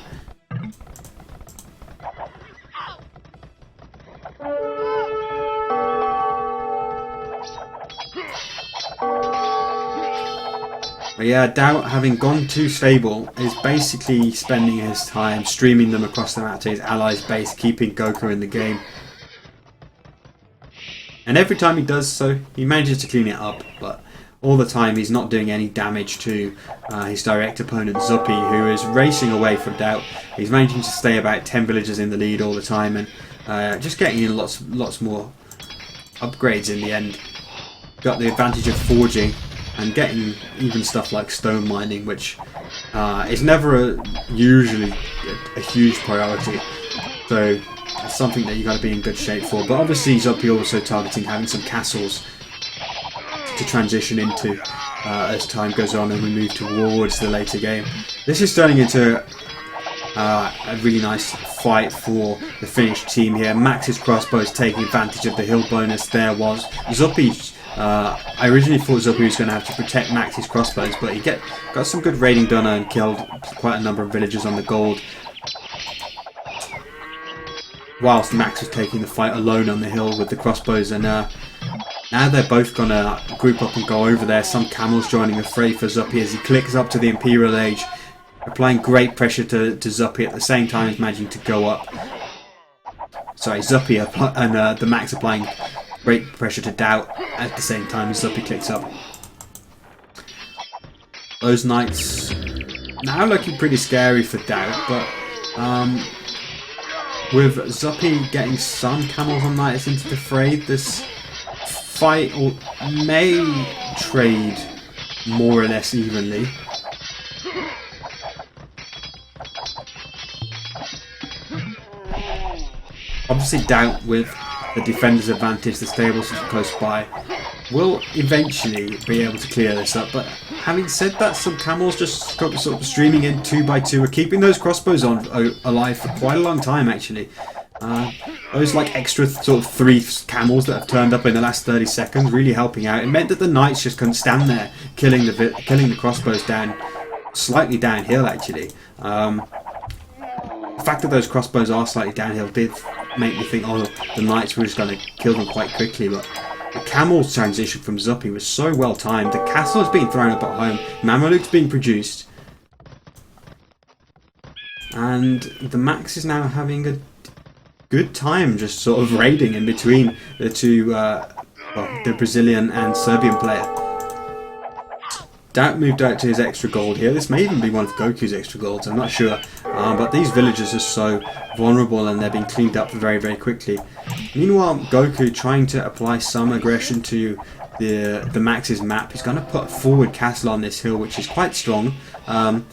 But yeah, DauT, having gone too stable, is basically spending his time streaming them across the map to his allies' base, keeping Goku in the game. And every time he does so, he manages to clean it up, but all the time he's not doing any damage to his direct opponent Zuppi, who is racing away from DauT. He's managing to stay about 10 villagers in the lead all the time, and just getting in lots more upgrades in the end. Got the advantage of forging and getting even stuff like stone mining, which is never usually a huge priority. So it's something that you got to be in good shape for. But obviously Zuppi also targeting having some castles to transition into as time goes on and we move towards the later game. This is turning into a really nice fight for the Finnish team here. Max's crossbows taking advantage of the hill bonus. There was Zuppi. I originally thought Zuppi was going to have to protect Max's crossbows, but he got some good raiding done and killed quite a number of villagers on the gold, whilst Max was taking the fight alone on the hill with the crossbows. And now they're both going to group up and go over there. Some camels joining the fray for Zuppi as he clicks up to the Imperial Age, applying great pressure to Zuppi at the same time as managing to go up. Sorry, Zuppi and TheMax applying great pressure to DauT at the same time as Zuppi clicks up. Those knights now looking pretty scary for DauT, but with Zuppi getting some camels and knights into the fray, this fight may trade more or less evenly. Obviously DauT, with the defender's advantage, the stables close by, will eventually be able to clear this up. But having said that, some camels just sort of streaming in 2 by 2 are keeping those crossbows alive for quite a long time actually. Those like extra sort of 3 camels that have turned up in the last 30 seconds really helping out. It meant that the knights just couldn't stand there killing the crossbows down, slightly downhill actually. The fact that those crossbows are slightly downhill did make me think, oh, the knights were just going to kill them quite quickly, but the camel's transition from Zuppi was so well timed. The castle is being thrown up at home, Mamelukes being produced, and TheMax is now having a good time just sort of raiding in between the two, the Brazilian and Serbian player. DauT moved out to his extra gold here. This may even be one of Goku's extra golds, I'm not sure. But these villagers are so vulnerable and they're being cleaned up very, very quickly. Meanwhile, Goku, trying to apply some aggression to the Max's map, he's going to put a forward castle on this hill, which is quite strong. In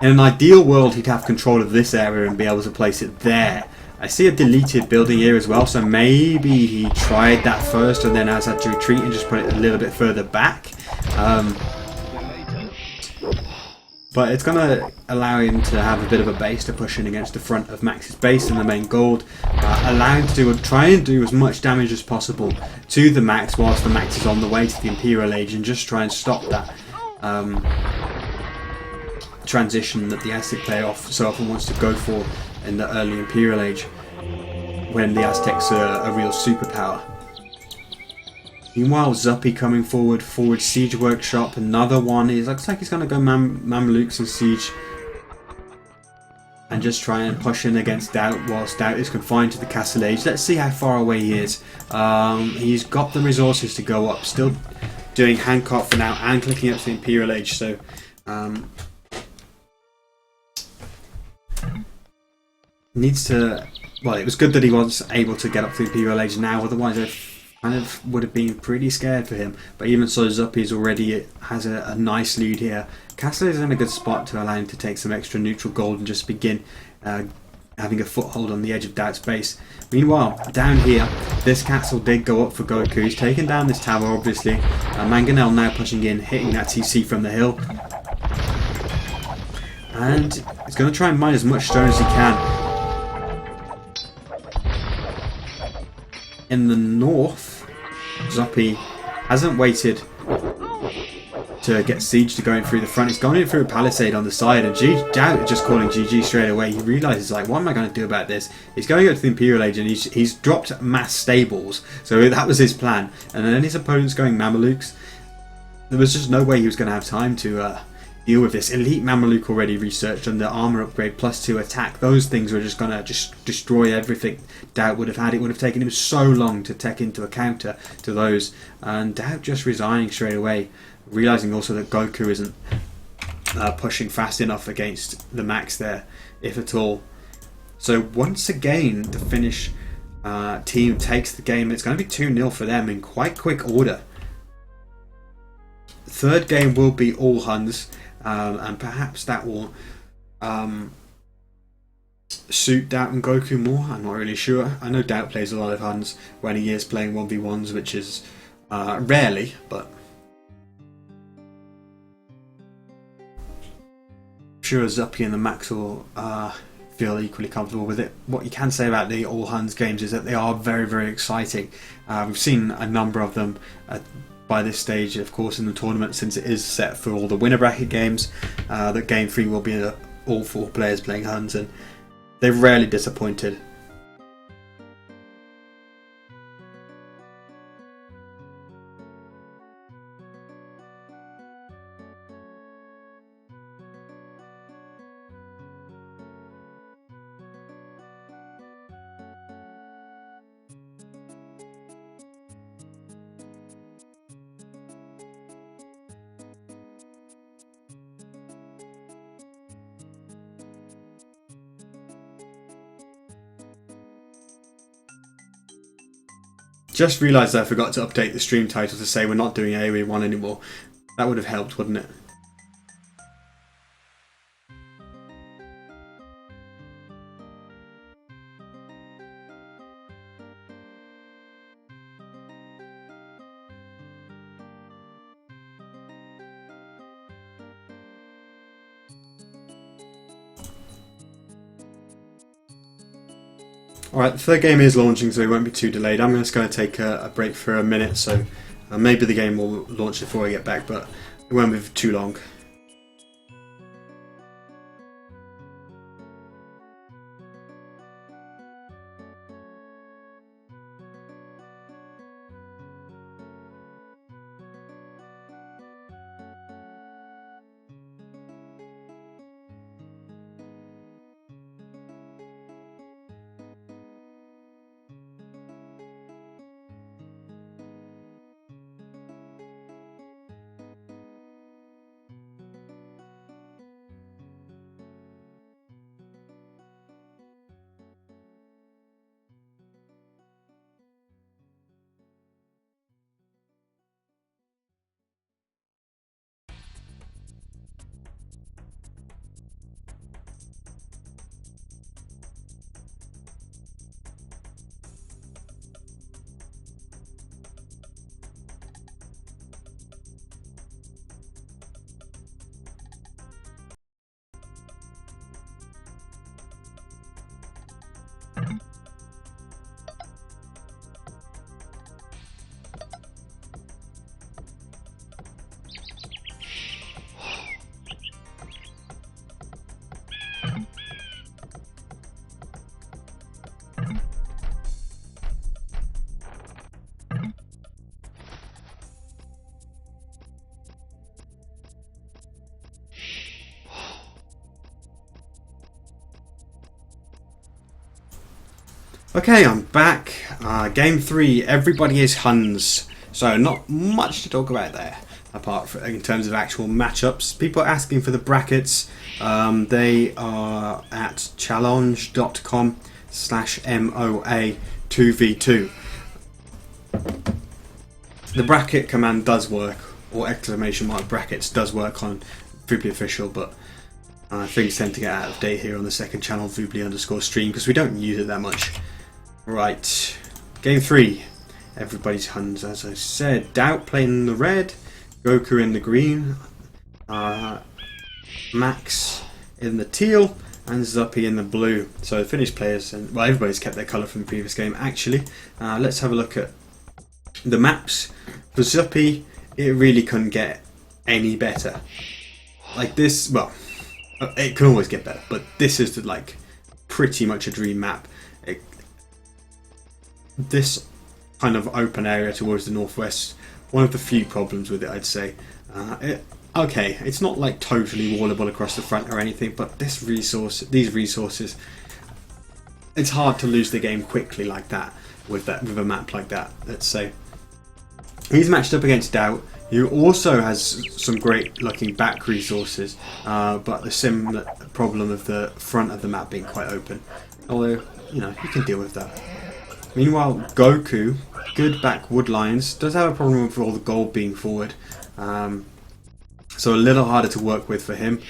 an ideal world, he'd have control of this area and be able to place it there. I see a deleted building here as well, so maybe he tried that first and then has had to retreat and just put it a little bit further back. But it's going to allow him to have a bit of a base to push in against the front of Max's base and the main gold, allow him to try and do as much damage as possible to the Max whilst the Max is on the way to the Imperial Age, and just try and stop that transition that the Aztec player so often wants to go for in the early Imperial Age, when the Aztecs are a real superpower. Meanwhile, Zuppi coming forward siege workshop, another one. It looks like he's going to go Mamelukes and siege and just try and push in against DauT whilst DauT is confined to the castle age. Let's see how far away he is. He's got the resources to go up, still doing handcart for now and clicking up to the Imperial Age, so needs to, well, it was good that he was able to get up to the Imperial Age now, otherwise I kind of would have been pretty scared for him. But even so, Zuppi's already has a nice lead here. Castle is in a good spot to allow him to take some extra neutral gold and just begin having a foothold on the edge of DauT's base. Meanwhile, down here, this castle did go up for Goku. He's taken down this tower, obviously. Mangonel now pushing in, hitting that TC from the hill. And he's going to try and mine as much stone as he can. In the north, Zuppi hasn't waited to get Siege to going through the front. He's gone in through a palisade on the side, and DauT just calling GG straight away. He realises, like, what am I going to do about this? He's going up to the Imperial Age, and he's dropped mass stables, so that was his plan. And then his opponent's going Mamelukes. There was just no way he was going to have time to deal with this. Elite Mameluke already researched under armor upgrade +2 attack. Those things were just going to just destroy everything DauT would have had. It would have taken him so long to tech into a counter to those, and DauT just resigning straight away, realizing also that Goku isn't pushing fast enough against TheMax there, if at all. So once again, the Finnish team takes the game. It's going to be 2-0 for them in quite quick order. Third game will be all Huns, and perhaps that will suit DauT and Goku more. I'm not really sure. I know DauT plays a lot of Huns when he is playing 1v1s, which is rarely, but I'm sure Zuppi and TheMax will feel equally comfortable with it. What you can say about the all Huns games is that they are very, very exciting. We've seen a number of them by this stage, of course, in the tournament, since it is set for all the winner bracket games. That game 3 will be all 4 players playing Huns, and they've rarely disappointed. Just realised I forgot to update the stream title to say we're not doing AoE1 anymore. That would have helped, wouldn't it? Alright, the third game is launching, so it won't be too delayed. I'm just going to take a break for a minute, so maybe the game will launch before I get back, but it won't be for too long. Okay, I'm back. Game 3, everybody is Huns. So not much to talk about there, apart from in terms of actual matchups. People are asking for the brackets. They are at challenge.com/MOA2v2. The bracket command does work, or exclamation mark brackets does work on Vubly Official, but things tend to get out of date here on the second channel, Vubly_stream, because we don't use it that much. Right, game 3, everybody's Huns, as I said. DauT playing in the red, Goku in the green, Max in the teal, and Zuppi in the blue. So Finnish players, and well, everybody's kept their colour from the previous game actually. Let's have a look at the maps. For Zuppi, it really couldn't get any better. Like this, well, it can always get better, but this is like pretty much a dream map. This kind of open area towards the northwest, one of the few problems with it, I'd say. Okay, it's not like totally wallable across the front or anything, but these resources, it's hard to lose the game quickly like that with a map like that. Let's say he's matched up against DauT, who also has some great looking back resources, but the similar problem of the front of the map being quite open. Although, you know, you can deal with that. Meanwhile, Goku, good back wood lines, does have a problem with all the gold being forward. So a little harder to work with for him,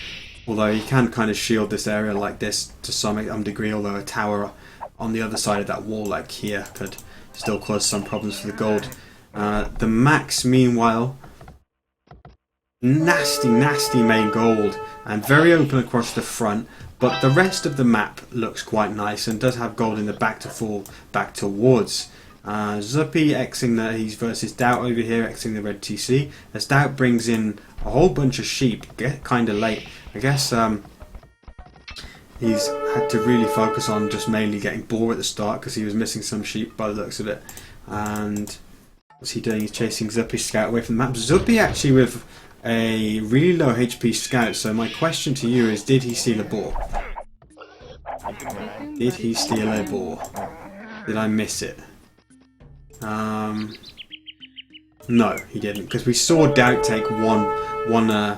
although he can kind of shield this area like this to some degree, although a tower on the other side of that wall like here could still cause some problems for the gold. TheMax, meanwhile, nasty main gold and very open across the front, but the rest of the map looks quite nice and does have gold in the back to fall back towards. Zuppi Xing that he's versus DauT over here, Xing the red TC, as DauT brings in a whole bunch of sheep, get kind of late. I guess he's had to really focus on just mainly getting boar at the start because he was missing some sheep by the looks of it. And what's he doing? He's chasing Zuppi's scout away from the map. Zuppi actually with a really low HP scout, so my question to you is, did he steal a boar? Did he steal a boar? Did I miss it? No, he didn't, because we saw DauT take one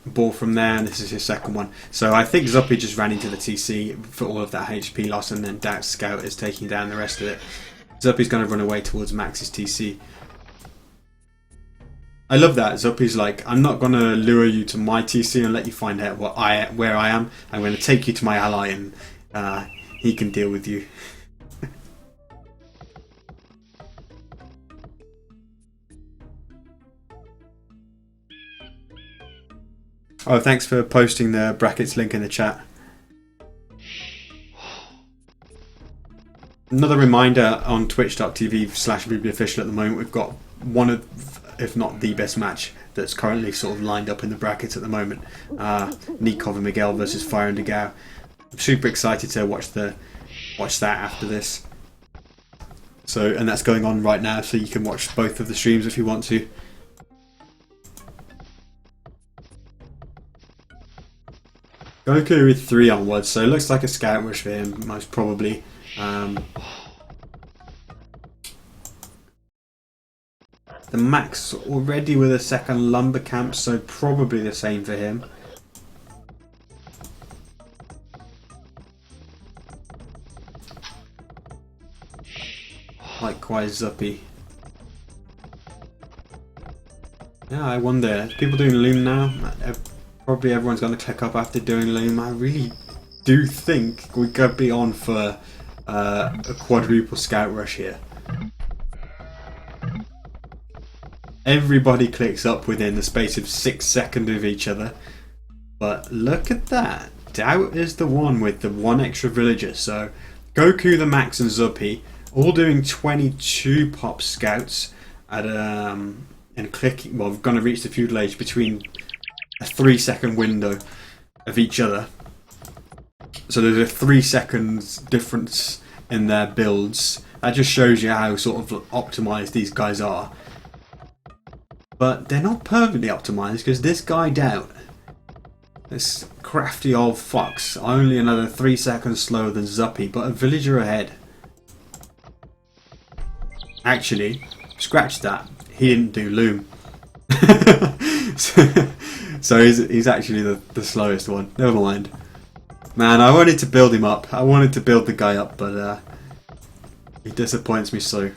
ball from there, and this is his second one. So I think Zuppi just ran into the TC for all of that HP loss, and then DauT's scout is taking down the rest of it. Zuppi's going to run away towards Max's TC. I love that. Zuppi's like, I'm not going to lure you to my TC and let you find out where I am. I'm going to take you to my ally, and he can deal with you. Oh, thanks for posting the brackets link in the chat. Another reminder, on twitch.tv/BBOfficial at the moment, we've got one of, if not the best match that's currently sort of lined up in the brackets at the moment. Nikov and Miguel versus Fire and DeGao. I'm super excited to watch that after this. So, and that's going on right now, so you can watch both of the streams if you want to. Goku with 3 onwards, so it looks like a scout rush for him, most probably. TheMax already with a second lumber camp, so probably the same for him. Likewise Zuppi. Yeah, I wonder, people doing loom now? Probably everyone's going to click up after doing loom. I really do think we could be on for a quadruple scout rush here. Everybody clicks up within the space of 6 seconds of each other. But look at that. DauT is the one with the 1 extra villager. So Goku, TheMax and Zuppi all doing 22 pop scouts at and clicking. Well, we're going to reach the feudal age between a 3-second window of each other. So there's a 3 seconds difference in their builds. That just shows you how sort of optimized these guys are. But they're not perfectly optimized, because this guy DauT, this crafty old fox, only another 3 seconds slower than Zuppi, but a villager ahead. Actually, scratch that. He didn't do loom. So he's actually the slowest one. Never mind. Man, I wanted to build him up. I wanted to build the guy up, but he disappoints me so.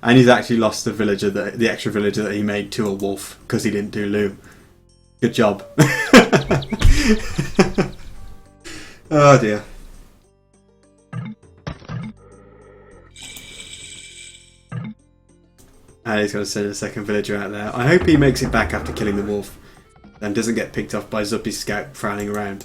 And he's actually lost the villager, the extra villager that he made to a wolf because he didn't do loom. Good job. Oh dear. And he's going to send a second villager out there. I hope he makes it back after killing the wolf and doesn't get picked off by Zuppi's scout frowning around.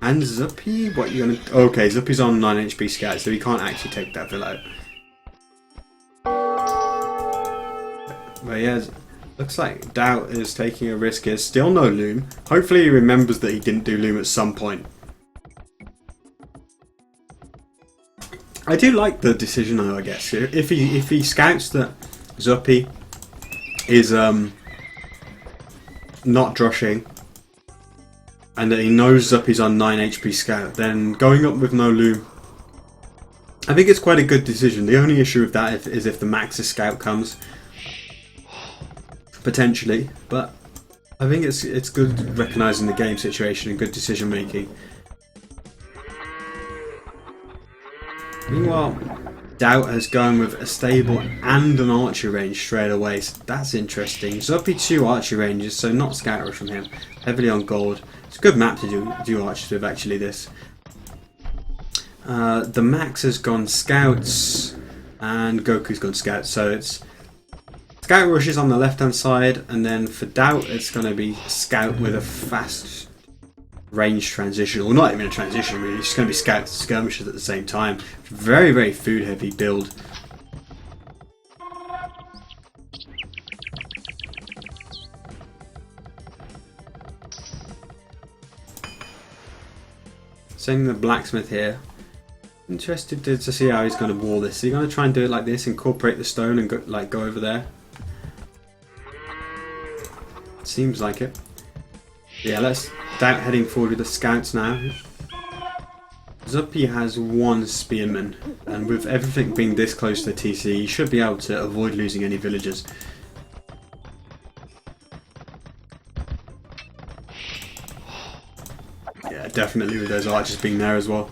And Zuppi? What you gonna... Okay, Zuppi's on 9 HP scout, so he can't actually take that villa out. But yeah, looks like DauT is taking a risk here. Still no loom. Hopefully he remembers that he didn't do loom at some point. I do like the decision though, I guess. If he scouts that Zuppi is not drushing, and that he knows Zuppi's on 9 HP scout, then going up with no loom, I think it's quite a good decision. The only issue with that is if the Max's scout comes, potentially, but I think it's good recognising the game situation and good decision making. Meanwhile, DauT has gone with a stable and an archer range straight away, so that's interesting. Zuppi 2 archer ranges, so not scout rush from him. Heavily on gold. It's a good map to do archers with, actually, this. TheMax has gone scouts, and Goku's gone scouts, so it's scout rushes on the left hand side, and then for DauT it's going to be scout with a fast range transition, or not even a transition really, it's just going to be scouts and skirmishes at the same time. Very, very food heavy build. Sending the blacksmith here. Interested to see how he's going to wall this. Is he going to try and do it like this, incorporate the stone and go over there? Seems like it. Yeah, let's DauT heading forward with the scouts now. Zuppi has 1 spearman, and with everything being this close to the TC, he should be able to avoid losing any villagers. Yeah, definitely with those archers being there as well.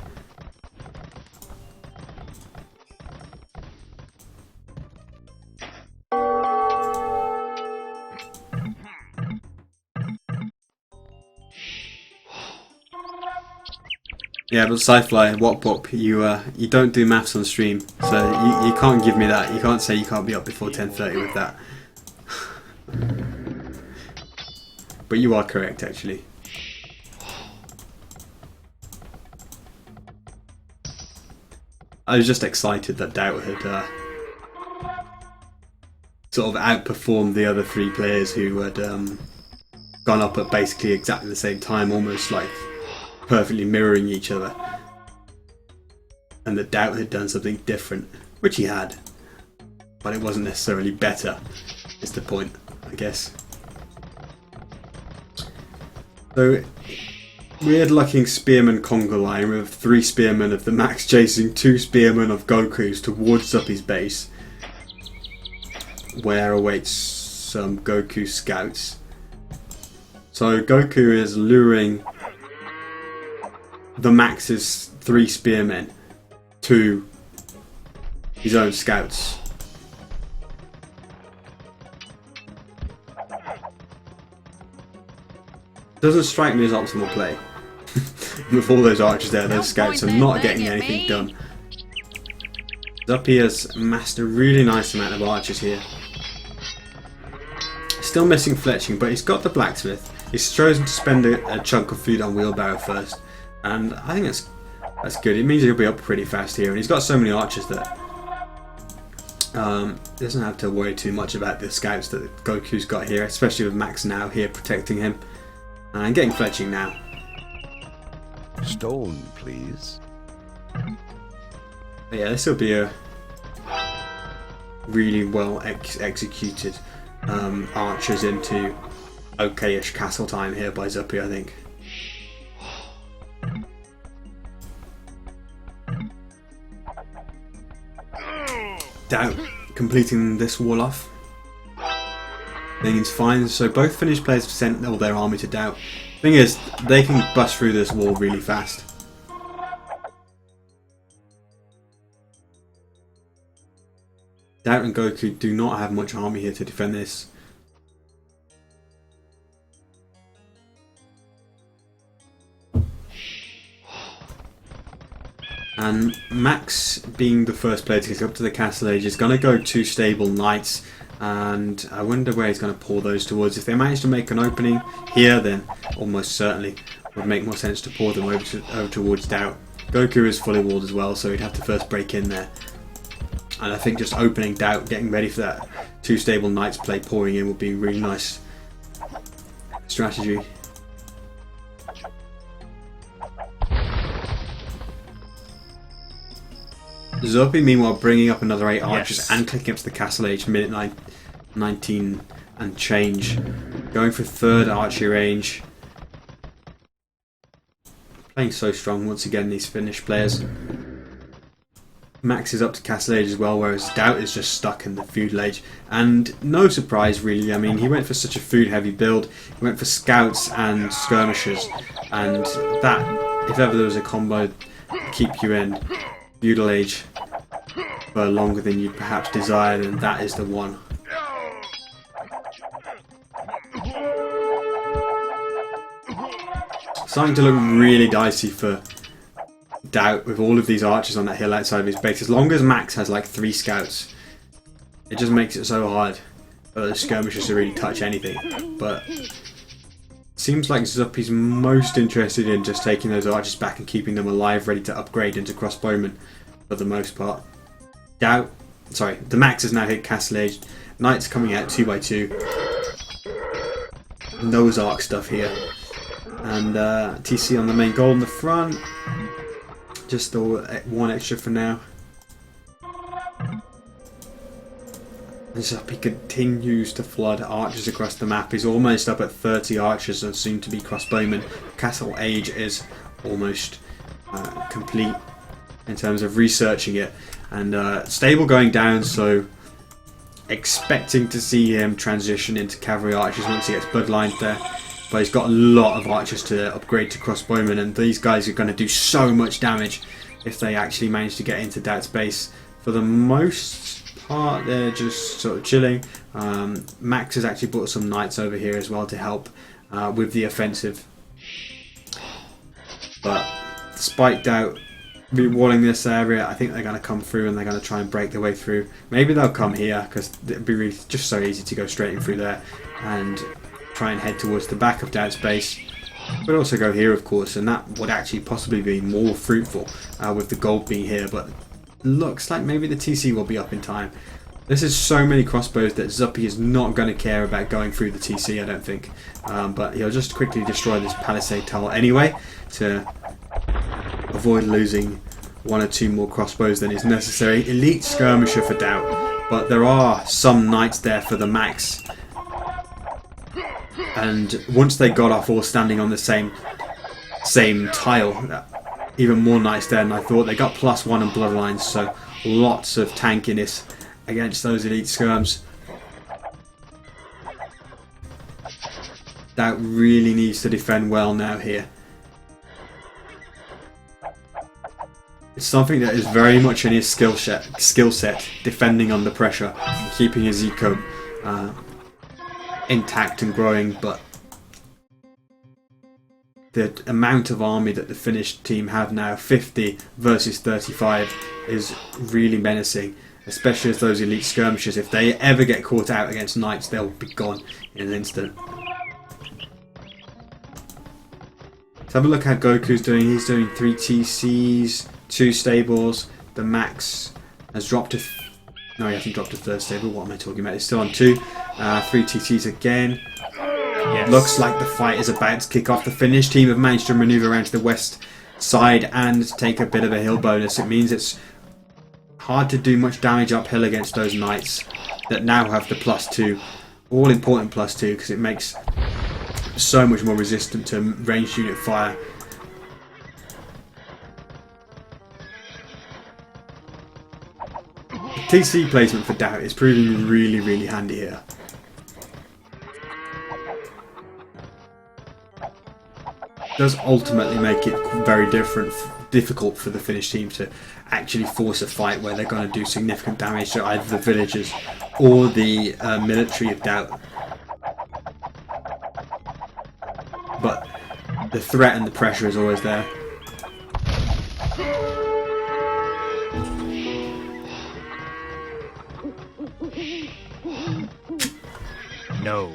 Yeah, but Sci-Fly, Wop, you don't do maths on stream, so you can't give me that. You can't say you can't be up before 10:30 with that. But you are correct, actually. I was just excited that DauT had sort of outperformed the other 3 players who had gone up at basically exactly the same time, almost like perfectly mirroring each other, and that DauT had done something different, which he had, but it wasn't necessarily better, is the point, I guess. So, weird looking spearman conga line with 3 spearmen of TheMax chasing 2 spearmen of Goku's towards Zuppi's base, where awaits some Goku scouts. So Goku is luring TheMax's 3 spearmen to his own scouts. Doesn't strike me as optimal play. With all those archers there, those scouts are not getting anything done. Zuppi has amassed a really nice amount of archers here. Still missing fletching, but he's got the blacksmith. He's chosen to spend a chunk of food on wheelbarrow first. And I think that's good. It means he'll be up pretty fast here, and he's got so many archers that doesn't have to worry too much about the scouts that Goku's got here, especially with Max now here protecting him and getting fletching now. Stone, please. But yeah, this will be a really well executed archers into okay-ish castle time here by Zuppi, I think. DauT completing this wall off. Thing's fine, so both Finnish players have sent all their army to DauT. Thing is, they can bust through this wall really fast. DauT and Goku do not have much army here to defend this. And Max, being the first player to get up to the castle age, is going to go 2 stable knights, and I wonder where he's going to pull those towards. If they manage to make an opening here, then almost certainly would make more sense to pour them over towards DauT. Goku is fully walled as well, so he'd have to first break in there. And I think just opening DauT, getting ready for that 2 stable knights play pouring in would be a really nice strategy. Zuppi, meanwhile, bringing up another 8 archers and clicking up to the castle age, minute 19 and change. Going for 3rd archery range. Playing so strong once again, these Finnish players. Max is up to castle age as well, whereas DauT is just stuck in the feudal age. And no surprise really, I mean, he went for such a food heavy build. He went for scouts and skirmishers, and that, if ever there was a combo to keep you in feudal age for longer than you perhaps desire, then that is the one. Starting to look really dicey for DauT with all of these archers on that hill outside of his base. As long as Max has like 3 scouts, it just makes it so hard for the skirmishers to really touch anything. But it seems like Zuppi's most interested in just taking those archers back and keeping them alive, ready to upgrade into crossbowmen for the most part. TheMax has now hit castle age. Knights coming out 2 by 2. Noah's Ark stuff here. And TC on the main goal in the front. Just the 1 extra for now. Zuppi continues to flood archers across the map. He's almost up at 30 archers and soon to be crossbowmen. Castle age is almost complete in terms of researching it. And stable going down, so expecting to see him transition into cavalry archers once he gets bloodlined there. But he's got a lot of archers to upgrade to crossbowmen, and these guys are going to do so much damage if they actually manage to get into DauT's base. For the most part, they're just sort of chilling. Max has actually brought some knights over here as well to help with the offensive. But despite DauT walling this area, I think they're going to come through and they're going to try and break their way through. Maybe they'll come here because it'd be really just so easy to go straight in through there and try and head towards the back of DauT's base, but also go here of course, and that would actually possibly be more fruitful with the gold being here. But looks like maybe the TC will be up in time. This is so many crossbows that Zuppi is not going to care about going through the TC, I don't think, but he'll just quickly destroy this palisade tunnel anyway to avoid losing 1 or 2 more crossbows than is necessary. Elite skirmisher for DauT, but there are some knights there for the Max. And once they got off all standing on the same tile, even more knights there than I thought. They got +1 on bloodlines, so lots of tankiness against those elite skirms. DauT really needs to defend well now here. It's something that is very much in his skill set, defending under pressure, and keeping his eco intact and growing, but the amount of army that the Finnish team have now, 50 versus 35, is really menacing, especially as those elite skirmishers, if they ever get caught out against knights, they'll be gone in an instant. Let's have a look how Goku's doing. He's doing 3 TCs, 2 stables. The Max has dropped to... No, he hasn't dropped to 3rd stable. What am I talking about? He's still on 2. 3 TCs again. Yes. Looks like the fight is about to kick off. The Finnish team have managed to maneuver around to the west side and take a bit of a hill bonus. It means it's hard to do much damage uphill against those knights that now have the +2. All important +2, because it makes so much more resistant to ranged unit fire. TC placement for DauT is proving really, really handy here. It does ultimately make it very difficult for the Finnish team to actually force a fight where they're going to do significant damage to either the villagers or the military of DauT. But the threat and the pressure is always there. No.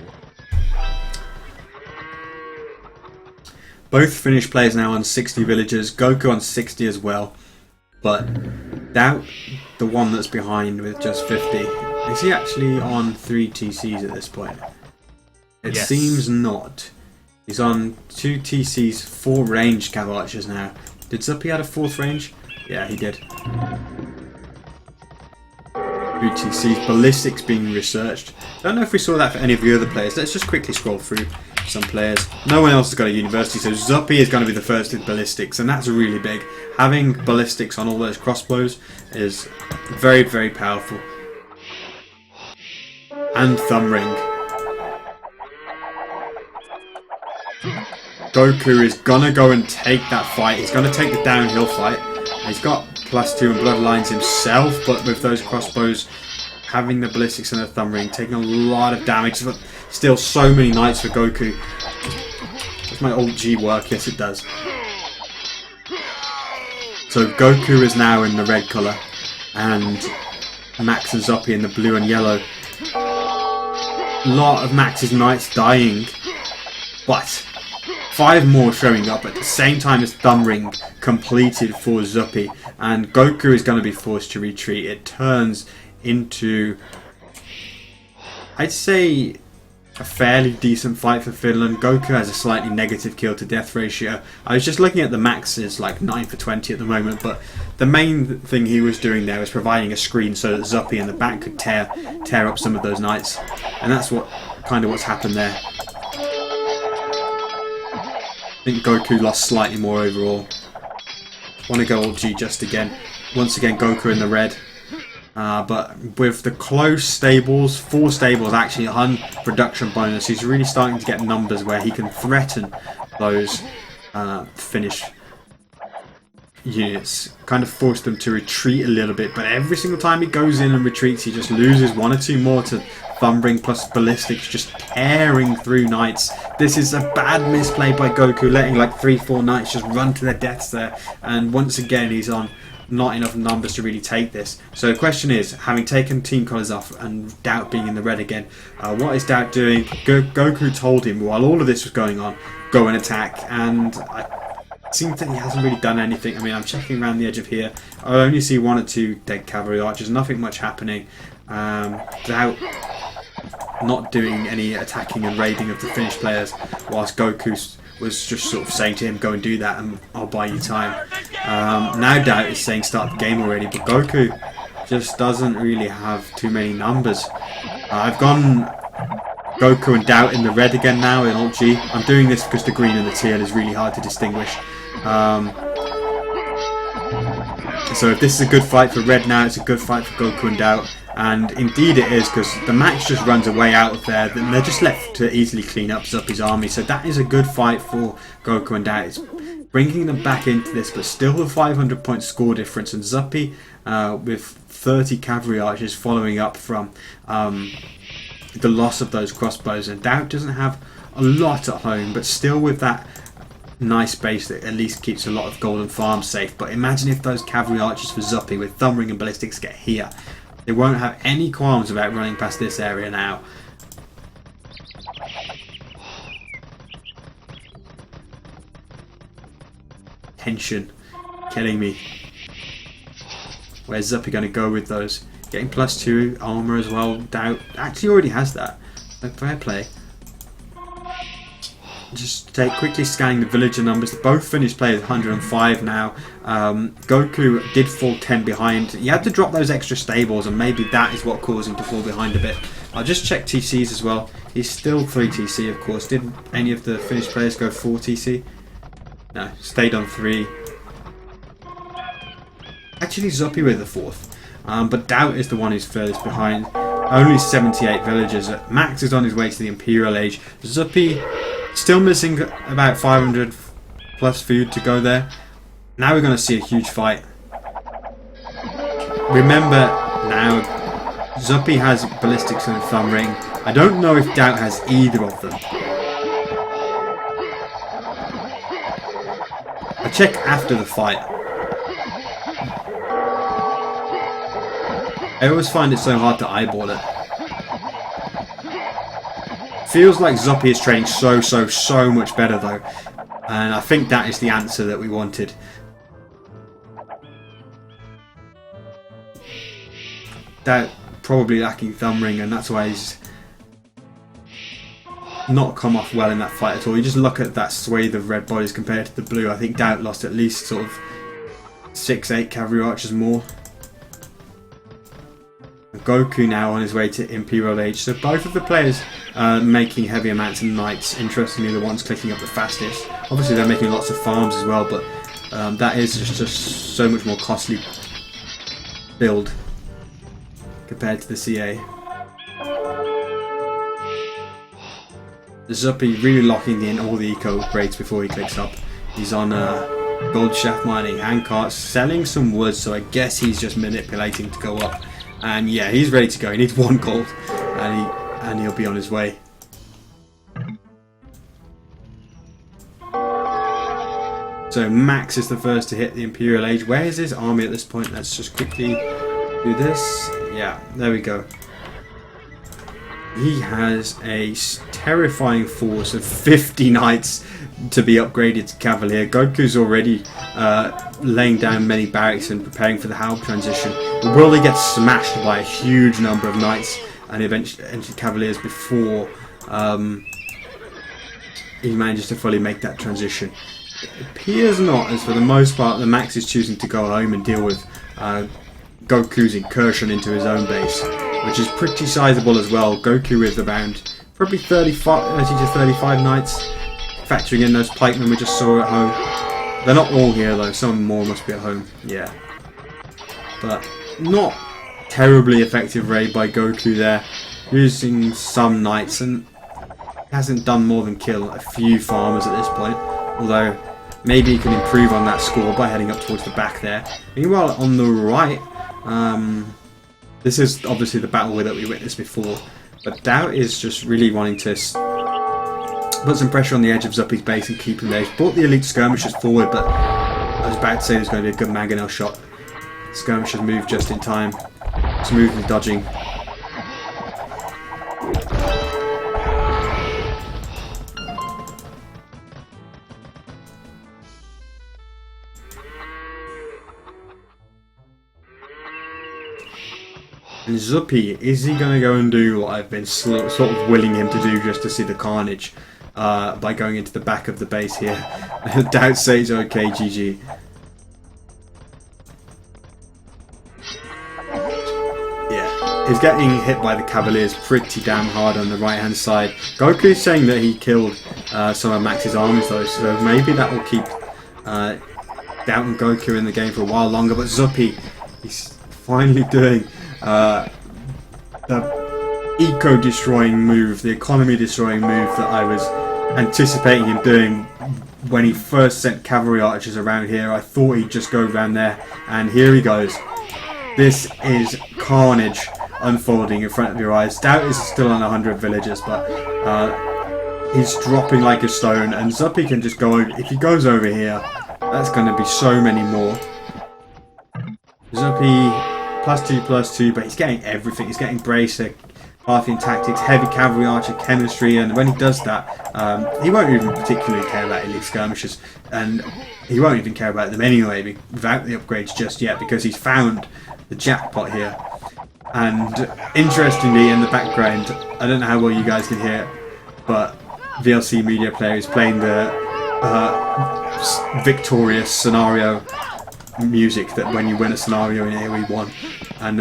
Both Finnish players now on 60 villagers. Goku on 60 as well. But DauT, the one that's behind with just 50, is he actually on 3 TCs at this point? It seems not. He's on 2 TCs, 4 ranged cav archers now. Did Zuppi add a 4th range? Yeah, he did. 2 TCs, ballistics being researched. Don't know if we saw that for any of the other players. Let's just quickly scroll through some players. No one else has got a university, so Zuppi is going to be the first with ballistics, and that's really big. Having ballistics on all those crossbows is very, very powerful. And thumb ring. Goku is gonna go and take that fight. He's gonna take the downhill fight. He's got +2 and bloodlines himself, but with those crossbows, having the ballistics and the thumb ring, taking a lot of damage, but still so many knights for Goku. Does my alt G work? Yes, it does. So Goku is now in the red colour, and Max and Zuppi in the blue and yellow. A lot of Max's knights dying, but 5 more showing up at the same time as thumb ring completed for Zuppi, and Goku is going to be forced to retreat. It turns into, I'd say, a fairly decent fight for Finland. Goku has a slightly negative kill to death ratio. I was just looking at the maxes, like 9 for 20 at the moment, but the main thing he was doing there was providing a screen so that Zuppi in the back could tear up some of those knights, and that's what's happened there. I think Goku lost slightly more overall. Want to go alt G just again. Once again, Goku in the red. But with the close stables, 4 stables actually on production bonus, he's really starting to get numbers where he can threaten those Finnish units. Kind of force them to retreat a little bit, but every single time he goes in and retreats, he just loses 1 or 2 more to thumb ring plus ballistics, just tearing through knights. This is a bad misplay by Goku, letting like 3-4 knights just run to their deaths there, and once again he's on not enough numbers to really take this. So the question is, having taken team colours off and DauT being in the red again, what is DauT doing? Goku told him while all of this was going on, go and attack, and it seems that he hasn't really done anything. I mean, I'm checking around the edge of here. I only see 1 or 2 dead cavalry archers, nothing much happening. DauT not doing any attacking and raiding of the Finnish players, whilst Goku was just sort of saying to him, go and do that and I'll buy you time. Now DauT is saying start the game already, but Goku just doesn't really have too many numbers. I've gone Goku and DauT in the red again now in alt G. I'm doing this because the green and the teal is really hard to distinguish. So if this is a good fight for red now, it's a good fight for Goku and DauT. And indeed it is, because TheMax just runs away out of there, then they're just left to easily clean up Zuppi's army. So that is a good fight for Goku and DauT. It's bringing them back into this, but still a 500 point score difference, and Zuppi with 30 cavalry archers following up from the loss of those crossbows. And DauT doesn't have a lot at home, but still with that nice base that at least keeps a lot of golden farms safe. But imagine if those cavalry archers for Zuppi with thumb ring and ballistics get here. They won't have any qualms about running past this area now. Tension. Killing me. Where's Zuppi going to go with those? Getting +2 armor as well. DauT actually already has that. Fair play. Just quickly scanning the villager numbers. Both Finnish players 105 now. Goku did fall 10 behind. He had to drop those extra stables, and maybe that is what caused him to fall behind a bit. I'll just check TCs as well. He's still 3 TC, of course. Did any of the Finnish players go 4 TC? No, stayed on 3. Actually, Zuppi with the 4th. But DauT is the one who's furthest behind. Only 78 villagers. Max is on his way to the Imperial Age. Zuppi still missing about 500 plus food to go there. Now we're going to see a huge fight. Remember now, Zuppi has ballistics and thumb ring. I don't know if DauT has either of them. I'll check after the fight. I always find it so hard to eyeball it. Feels like Zuppi is training so much better though. And I think that is the answer that we wanted. That probably lacking thumb ring, and that's why he's not come off well in that fight at all. You just look at that swathe of red bodies compared to the blue. I think DauT lost at least sort of 6-8 cavalry archers more. Goku now on his way to Imperial Age. So both of the players making heavy amounts of knights. Interestingly, the ones clicking up the fastest. Obviously they're making lots of farms as well, but that is just so much more costly build compared to the CA. Zuppi really locking in all the eco upgrades before he clicks up. He's on gold shaft mining, handcarts, selling some wood, so I guess he's just manipulating to go up. And yeah, he's ready to go. He needs 1 gold, and he'll be on his way. So Max is the first to hit the Imperial Age. Where is his army at this point? Let's just quickly do this. Yeah, there we go. He has a terrifying force of 50 knights to be upgraded to Cavalier. Goku's already laying down many barracks and preparing for the Halb transition. Will they get smashed by a huge number of knights and eventually Cavaliers before he manages to fully make that transition? It appears not, as for the most part TheMax is choosing to go home and deal with Goku's incursion into his own base, which is pretty sizable as well. Goku with around probably 30 to 35 knights, factoring in those pikemen we just saw at home. They're not all here though, some more must be at home, yeah. But not terribly effective raid by Goku there, using some knights, and hasn't done more than kill a few farmers at this point, although maybe he can improve on that score by heading up towards the back there. Meanwhile on the right, this is obviously the battle that we witnessed before, but DauT is just really wanting to put some pressure on the edge of Zuppi's base and keep him there. He's brought the elite skirmishers forward, but I was about to say there's going to be a good mangonel shot. Skirmishers move just in time, smoothly dodging. And Zuppi, is he going to go and do what I've been sort of willing him to do just to see the carnage by going into the back of the base here? DauT says okay, GG. Yeah, he's getting hit by the Cavaliers pretty damn hard on the right hand side. Goku's saying that he killed some of Max's armies though, so maybe that will keep DauT and Goku in the game for a while longer. But Zuppi, he's finally doing the eco-destroying move, the economy-destroying move that I was anticipating him doing when he first sent cavalry archers around here. I thought he'd just go around there, and here he goes. This is carnage unfolding in front of your eyes. DauT is still on 100 villagers, but he's dropping like a stone, and Zuppi can just go over. If he goes over here, that's going to be so many more. Zuppi +2/+2, but he's getting everything. He's getting bracer, Parthian tactics, heavy cavalry archer, chemistry, and when he does that, he won't even particularly care about elite skirmishers, and he won't even care about them anyway without the upgrades just yet, because he's found the jackpot here. And interestingly, in the background, I don't know how well you guys can hear it, but VLC Media Player is playing the victorious scenario music that when you win a scenario in AoE 1, and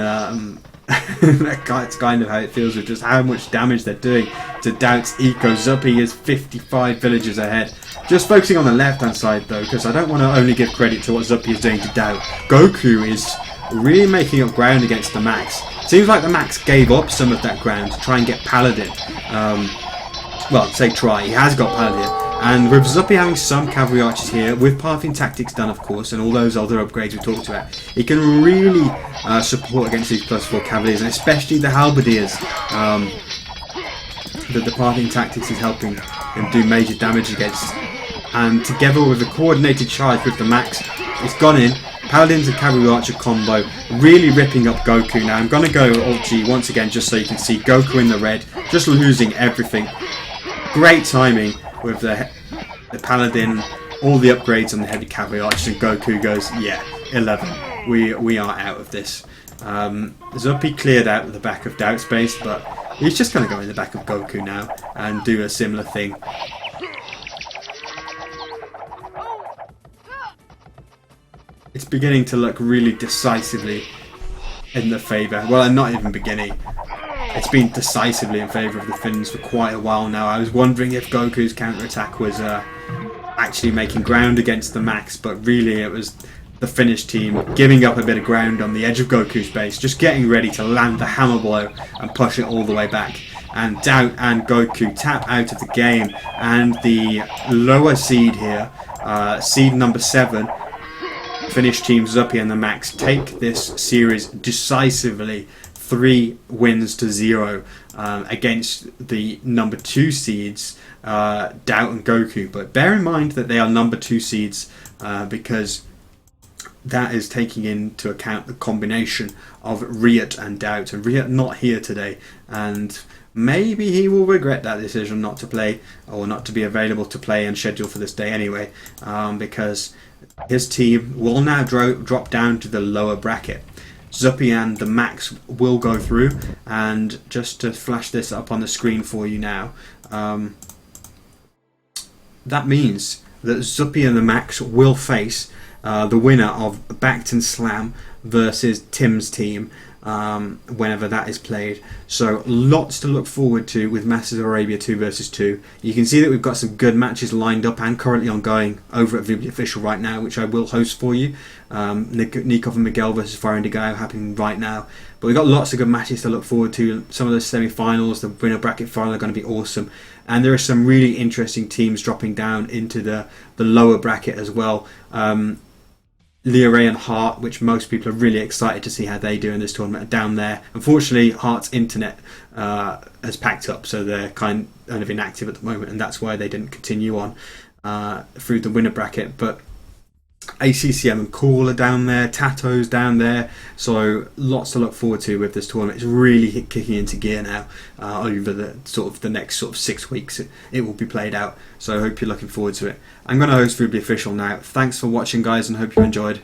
that's kind of how it feels with just how much damage they're doing to DauT's eco. Zuppi is 55 villagers ahead. Just focusing on the left hand side though, because I don't want to only give credit to what Zuppi is doing to DauT. Goku is really making up ground against TheMax. Seems like TheMax gave up some of that ground to try and get Paladin. Well, say try, he has got Paladin. And with Zuppi having some cavalry archers here, with Parthian tactics done of course, and all those other upgrades we talked about, he can really support against these +4 cavaliers, and especially the halberdiers. That the Parthian tactics is helping him do major damage against. And together with a coordinated charge with TheMax, it's gone in. Paladins and cavalry archer combo, really ripping up Goku. Now I'm going to go Alt G once again just so you can see Goku in the red, just losing everything. Great timing with the the Paladin, all the upgrades on the heavy cavalry archers, and Goku goes, yeah, 11. We are out of this. Zuppi cleared out the back of DauT's base, but he's just going to go in the back of Goku now and do a similar thing. It's beginning to look really decisively in the favour. Well, not even beginning. It's been decisively in favour of the Finns for quite a while now. I was wondering if Goku's counterattack was actually making ground against the Max, but really it was the Finnish team giving up a bit of ground on the edge of Goku's base, just getting ready to land the hammer blow and push it all the way back. And DauT and Goku tap out of the game, and the lower seed here, seed number 7, Finnish team Zuppi and TheMax, take this series decisively, 3 wins to 0 against the number 2 seeds, DauT and Goku. But bear in mind that they are number 2 seeds because that is taking into account the combination of Riot and DauT. And Riot not here today, and maybe he will regret that decision not to play, or not to be available to play and schedule for this day anyway, because his team will now drop down to the lower bracket. Zuppi and TheMax will go through, and just to flash this up on the screen for you now, that means that Zuppi and TheMax will face the winner of Bacton Slam versus Tim's team whenever that is played. So lots to look forward to with Masters of Arabia 2 versus 2. You can see that we've got some good matches lined up and currently ongoing over at VB Official right now, which I will host for you. Nikov and Miguel versus Fire Indigo happening right now. But we've got lots of good matches to look forward to. Some of the semi-finals, the winner bracket final are going to be awesome. And there are some really interesting teams dropping down into the lower bracket as well. Leray and Hart, which most people are really excited to see how they do in this tournament, are down there. Unfortunately, Hart's internet has packed up, so they're kind of inactive at the moment, and that's why they didn't continue on through the winner bracket. But ACCM and Cool are down there, Tato's down there, so lots to look forward to with this tournament. It's really kicking into gear now over the next 6 weeks. It will be played out, so I hope you're looking forward to it. I'm going to host VB Official now. Thanks for watching, guys, and hope you enjoyed.